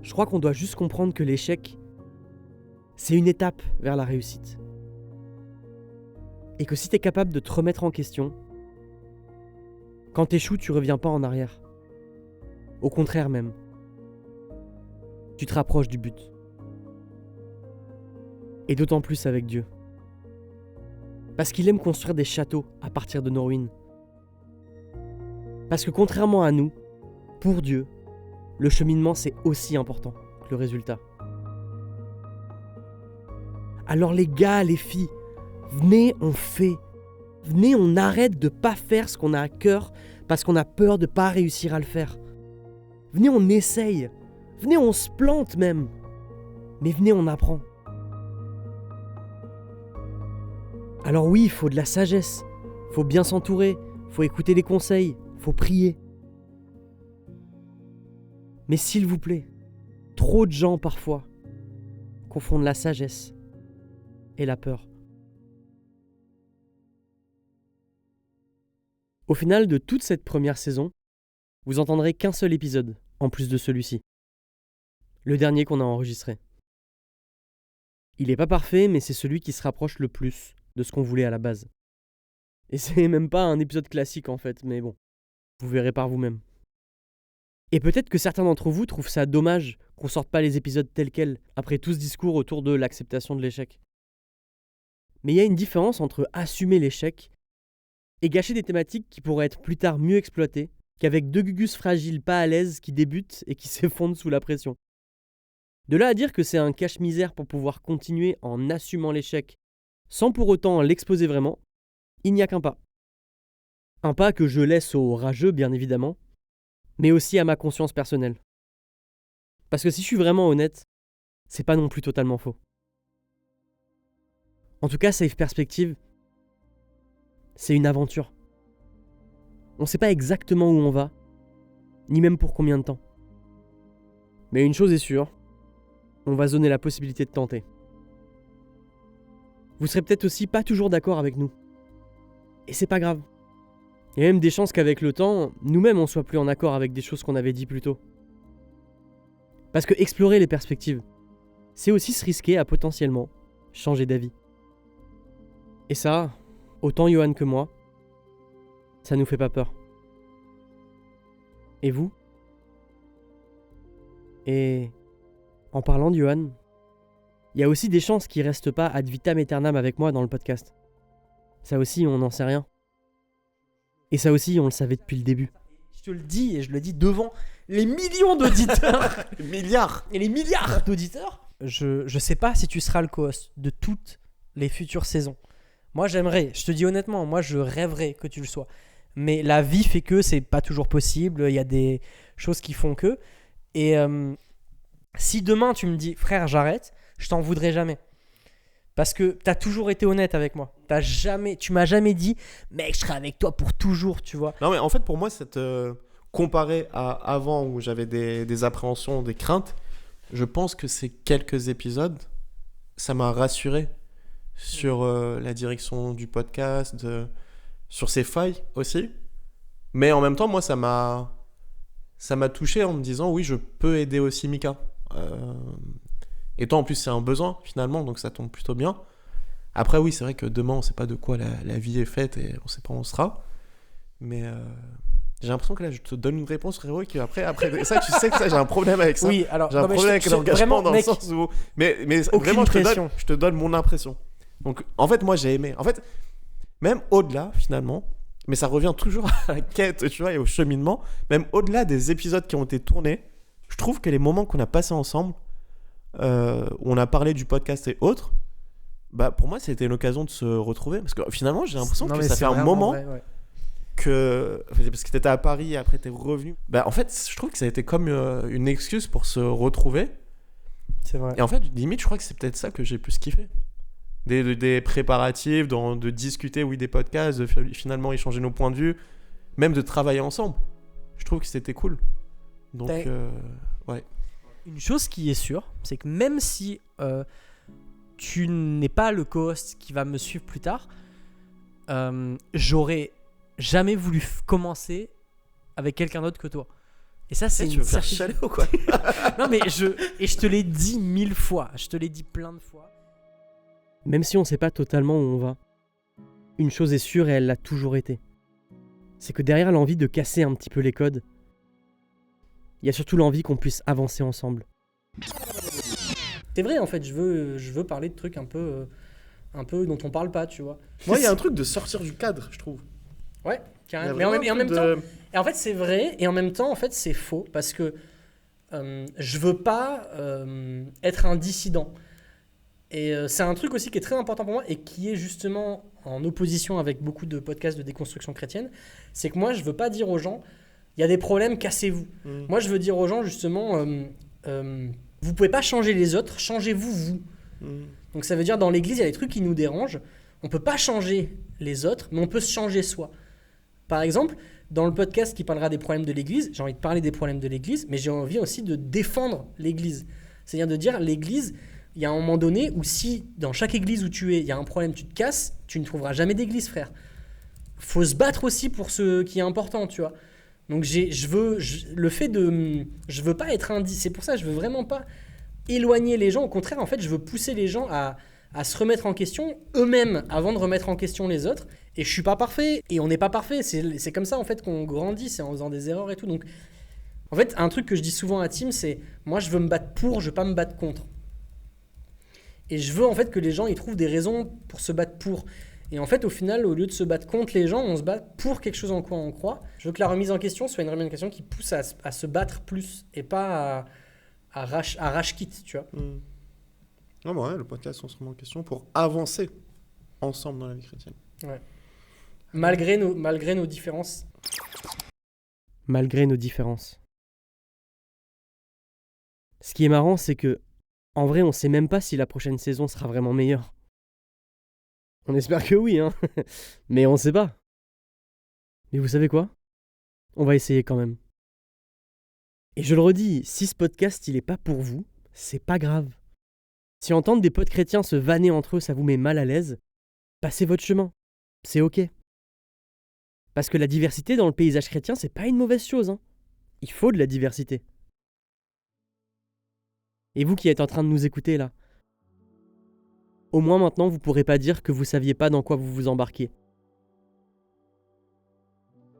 je crois qu'on doit juste comprendre que l'échec, c'est une étape vers la réussite. Et que si t'es capable de te remettre en question, quand t'échoues, tu reviens pas en arrière. Au contraire même. Tu te rapproches du but. Et d'autant plus avec Dieu. Parce qu'il aime construire des châteaux à partir de nos ruines. Parce que contrairement à nous, pour Dieu, le cheminement c'est aussi important que le résultat. Alors les gars, les filles, venez, on fait. Venez, on arrête de pas faire ce qu'on a à cœur parce qu'on a peur de pas réussir à le faire. Venez, on essaye. Venez, on se plante même. Mais venez, on apprend. Alors oui, il faut de la sagesse. Faut bien s'entourer. Faut écouter les conseils. Faut prier. Mais s'il vous plaît, trop de gens parfois confondent la sagesse et la peur. Au final de toute cette première saison, vous entendrez qu'un seul épisode, en plus de celui-ci. Le dernier qu'on a enregistré. Il est pas parfait, mais c'est celui qui se rapproche le plus de ce qu'on voulait à la base. Et c'est même pas un épisode classique en fait, mais bon, vous verrez par vous-même. Et peut-être que certains d'entre vous trouvent ça dommage qu'on sorte pas les épisodes tels quels, après tout ce discours autour de l'acceptation de l'échec. Mais il y a une différence entre assumer l'échec et gâcher des thématiques qui pourraient être plus tard mieux exploitées qu'avec deux gugus fragiles pas à l'aise qui débutent et qui s'effondrent sous la pression. De là à dire que c'est un cache-misère pour pouvoir continuer en assumant l'échec sans pour autant l'exposer vraiment, il n'y a qu'un pas. Un pas que je laisse aux rageux bien évidemment, mais aussi à ma conscience personnelle. Parce que si je suis vraiment honnête, c'est pas non plus totalement faux. En tout cas, Safe Perspective, c'est une aventure. On sait pas exactement où on va, ni même pour combien de temps. Mais une chose est sûre, on va se donner la possibilité de tenter. Vous serez peut-être aussi pas toujours d'accord avec nous. Et c'est pas grave. Il y a même des chances qu'avec le temps, nous-mêmes on soit plus en accord avec des choses qu'on avait dit plus tôt. Parce que explorer les perspectives, c'est aussi se risquer à potentiellement changer d'avis. Et ça, autant Yohan que moi, ça nous fait pas peur. Et vous ? Et en parlant de Johan, il y a aussi des chances qu'il reste pas ad vitam aeternam avec moi dans le podcast. Ça aussi, on n'en sait rien. Et ça aussi, on le savait depuis le début. Je te le dis, et je le dis devant les millions d'auditeurs Milliards. et les milliards d'auditeurs. Je sais pas si tu seras le co-host de toutes les futures saisons. Moi, j'aimerais, je te dis honnêtement, moi, je rêverais que tu le sois. Mais la vie fait que c'est pas toujours possible. Il y a des choses qui font que. Et si demain tu me dis, frère, j'arrête, je t'en voudrais jamais. Parce que t'as toujours été honnête avec moi. Tu m'as jamais dit, mec, je serai avec toi pour toujours, tu vois. Non, mais en fait, pour moi, comparé à avant où j'avais des appréhensions, des craintes, je pense que ces quelques épisodes, ça m'a rassuré sur la direction du podcast, sur ses failles aussi. Mais en même temps, moi, ça m'a touché en me disant, oui, je peux aider aussi Mika. Et toi, en plus, c'est un besoin, finalement, donc ça tombe plutôt bien. Après, oui, c'est vrai que demain, on sait pas de quoi la vie est faite et on sait pas où on sera. Mais j'ai l'impression que là, je te donne une réponse, frérot, et qu'après ça, tu sais que ça, j'ai un problème avec ça. Oui, alors, J'ai un non, mais problème avec l'engagement dans mec, le sens où... Mais aucune vraiment, pression. je te donne mon impression. Donc, en fait, moi, j'ai aimé. En fait, même au-delà, finalement, mais ça revient toujours à la quête, tu vois, et au cheminement, même au-delà des épisodes qui ont été tournés, je trouve que les moments qu'on a passés ensemble, où on a parlé du podcast et autres, bah, pour moi, c'était l'occasion de se retrouver. Parce que finalement, j'ai l'impression Non, que mais ça c'est fait un vraiment moment... vrai, ouais. Parce que t'étais à Paris et après t'es revenu. Bah, en fait, je trouve que ça a été comme une excuse pour se retrouver. C'est vrai. Et en fait, limite, je crois que c'est peut-être ça que j'ai plus kiffé. Des préparatifs, de discuter, oui, des podcasts, de finalement échanger nos points de vue, même de travailler ensemble. Je trouve que c'était cool. Donc, ouais. Une chose qui est sûre, c'est que même si tu n'es pas le co-host qui va me suivre plus tard, j'aurais jamais voulu commencer avec quelqu'un d'autre que toi. Et ça, c'est Tu une veux faire certitude. chialer ou quoi? Non, mais je te l'ai dit 1000 fois. Je te l'ai dit plein de fois. Même si on sait pas totalement où on va, une chose est sûre et elle l'a toujours été. C'est que derrière l'envie de casser un petit peu les codes, il y a surtout l'envie qu'on puisse avancer ensemble. C'est vrai, en fait, je veux parler de trucs un peu dont on parle pas, tu vois. Moi, il y a un truc de sortir du cadre, je trouve. Ouais, Il y a carrément. Mais en vraiment même un temps, truc et en fait, c'est vrai, et en même temps, en fait, c'est faux, parce que je veux pas être un dissident. Et c'est un truc aussi qui est très important pour moi et qui est justement en opposition avec beaucoup de podcasts de déconstruction chrétienne. C'est que moi, je veux pas dire aux gens, il y a des problèmes, cassez-vous. Moi, je veux dire aux gens, justement, vous pouvez pas changer les autres, changez-vous, vous. Donc ça veut dire, dans l'église, il y a des trucs qui nous dérangent. On peut pas changer les autres, mais on peut se changer soi. Par exemple, dans le podcast qui parlera des problèmes de l'église, j'ai envie de parler des problèmes de l'église, mais j'ai envie aussi de défendre l'église. C'est-à-dire de dire, l'église, il y a un moment donné où si dans chaque église où tu es, il y a un problème, tu te casses, tu ne trouveras jamais d'église, frère. Faut se battre aussi pour ce qui est important, tu vois. Donc je veux pas être c'est pour ça que je veux vraiment pas éloigner les gens. Au contraire, en fait, je veux pousser les gens à se remettre en question eux-mêmes avant de remettre en question les autres. Et je suis pas parfait, et on n'est pas parfait. C'est comme ça en fait qu'on grandit, c'est en faisant des erreurs et tout. Donc, en fait, un truc que je dis souvent à Tim, c'est moi je veux me battre pour, je veux pas me battre contre. Et je veux en fait que les gens ils trouvent des raisons pour se battre pour. Et en fait, au final, au lieu de se battre contre les gens, on se bat pour quelque chose en quoi on croit. Je veux que la remise en question soit une remise en question qui pousse à se battre plus et pas à rage quitte, tu vois. Non, ouais, le podcast, on se remet en question pour avancer ensemble dans la vie chrétienne. Ouais. Malgré nos différences. Malgré nos différences. Ce qui est marrant, c'est que, en vrai, on sait même pas si la prochaine saison sera vraiment meilleure. On espère que oui, hein. Mais on sait pas. Mais vous savez quoi ? On va essayer quand même. Et je le redis, si ce podcast il est pas pour vous, c'est pas grave. Si entendre des potes chrétiens se vanner entre eux, ça vous met mal à l'aise, passez votre chemin. C'est ok. Parce que la diversité dans le paysage chrétien, c'est pas une mauvaise chose, hein. Il faut de la diversité. Et vous qui êtes en train de nous écouter là, au moins maintenant vous pourrez pas dire que vous saviez pas dans quoi vous vous embarquiez.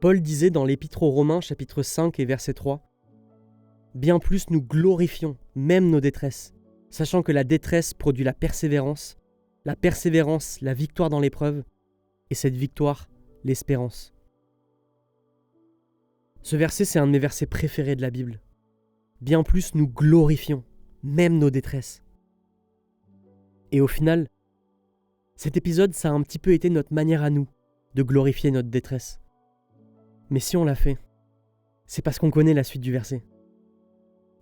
Paul disait dans l'Épître aux Romains, chapitre 5 et verset 3, « Bien plus nous glorifions, même nos détresses, sachant que la détresse produit la persévérance, la victoire dans l'épreuve, et cette victoire, l'espérance. » Ce verset, c'est un de mes versets préférés de la Bible. Bien plus nous glorifions, même nos détresses. Et au final, cet épisode, ça a un petit peu été notre manière à nous de glorifier notre détresse. Mais si on l'a fait, c'est parce qu'on connaît la suite du verset.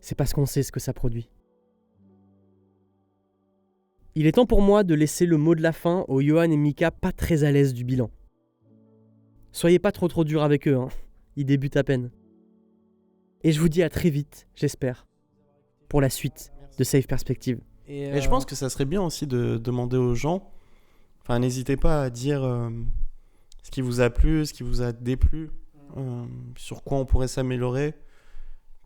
C'est parce qu'on sait ce que ça produit. Il est temps pour moi de laisser le mot de la fin aux Johan et Mika pas très à l'aise du bilan. Soyez pas trop durs avec eux, hein. Ils débutent à peine. Et je vous dis à très vite, j'espère, pour la suite de Safe Perspective. Et je pense que ça serait bien aussi de demander aux gens, enfin n'hésitez pas à dire ce qui vous a plu, ce qui vous a déplu, sur quoi on pourrait s'améliorer,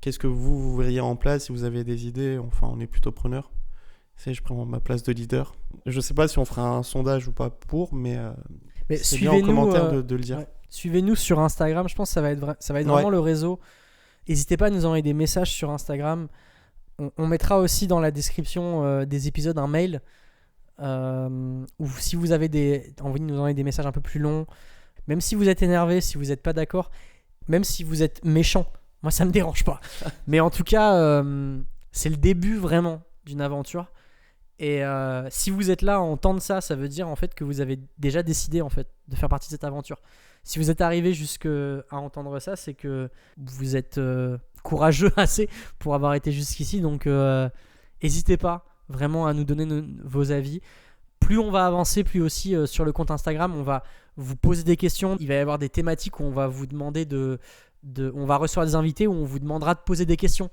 qu'est-ce que vous verriez en place, si vous avez des idées, enfin on est plutôt preneur. Je prends ma place de leader. Je sais pas si on fera un sondage ou pas mais c'est bien en commentaire de le dire. Ouais. Suivez-nous sur Instagram, je pense que ça va être vraiment le réseau. N'hésitez pas à nous envoyer des messages sur Instagram. On mettra aussi dans la description des épisodes un mail ou si vous avez envie de nous envoyer des messages un peu plus longs, même si vous êtes énervé, si vous n'êtes pas d'accord, même si vous êtes méchant, moi ça me dérange pas. Mais en tout cas, c'est le début vraiment d'une aventure. Et si vous êtes là à entendre ça, ça veut dire en fait que vous avez déjà décidé en fait de faire partie de cette aventure. Si vous êtes arrivé jusqu'à entendre ça, c'est que vous êtes courageux assez pour avoir été jusqu'ici. Donc n'hésitez pas vraiment à nous donner vos avis. Plus on va avancer, plus aussi sur le compte Instagram, on va vous poser des questions. Il va y avoir des thématiques où on va vous demander on va recevoir des invités où on vous demandera de poser des questions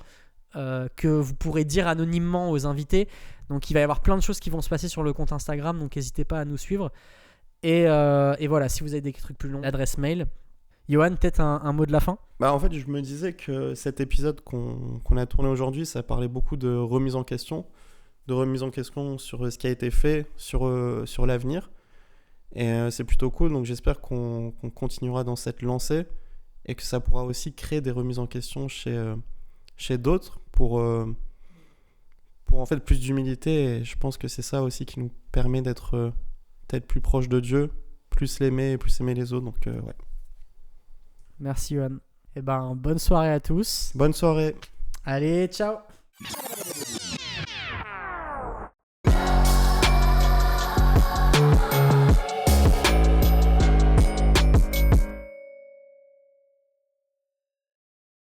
que vous pourrez dire anonymement aux invités. Donc il va y avoir plein de choses qui vont se passer sur le compte Instagram, donc n'hésitez pas à nous suivre. Et voilà, si vous avez des trucs plus longs, l'adresse mail. Johan, peut-être un mot de la fin ? En fait, je me disais que cet épisode qu'on a tourné aujourd'hui, ça parlait beaucoup de remise en question sur ce qui a été fait, sur l'avenir. Et c'est plutôt cool, donc j'espère qu'on continuera dans cette lancée et que ça pourra aussi créer des remises en question chez d'autres pour en fait plus d'humilité. Et je pense que c'est ça aussi qui nous permet d'être peut-être plus proche de Dieu, plus l'aimer et plus aimer les autres. Donc ouais. Merci Johan. Et bonne soirée à tous. Bonne soirée. Allez, ciao.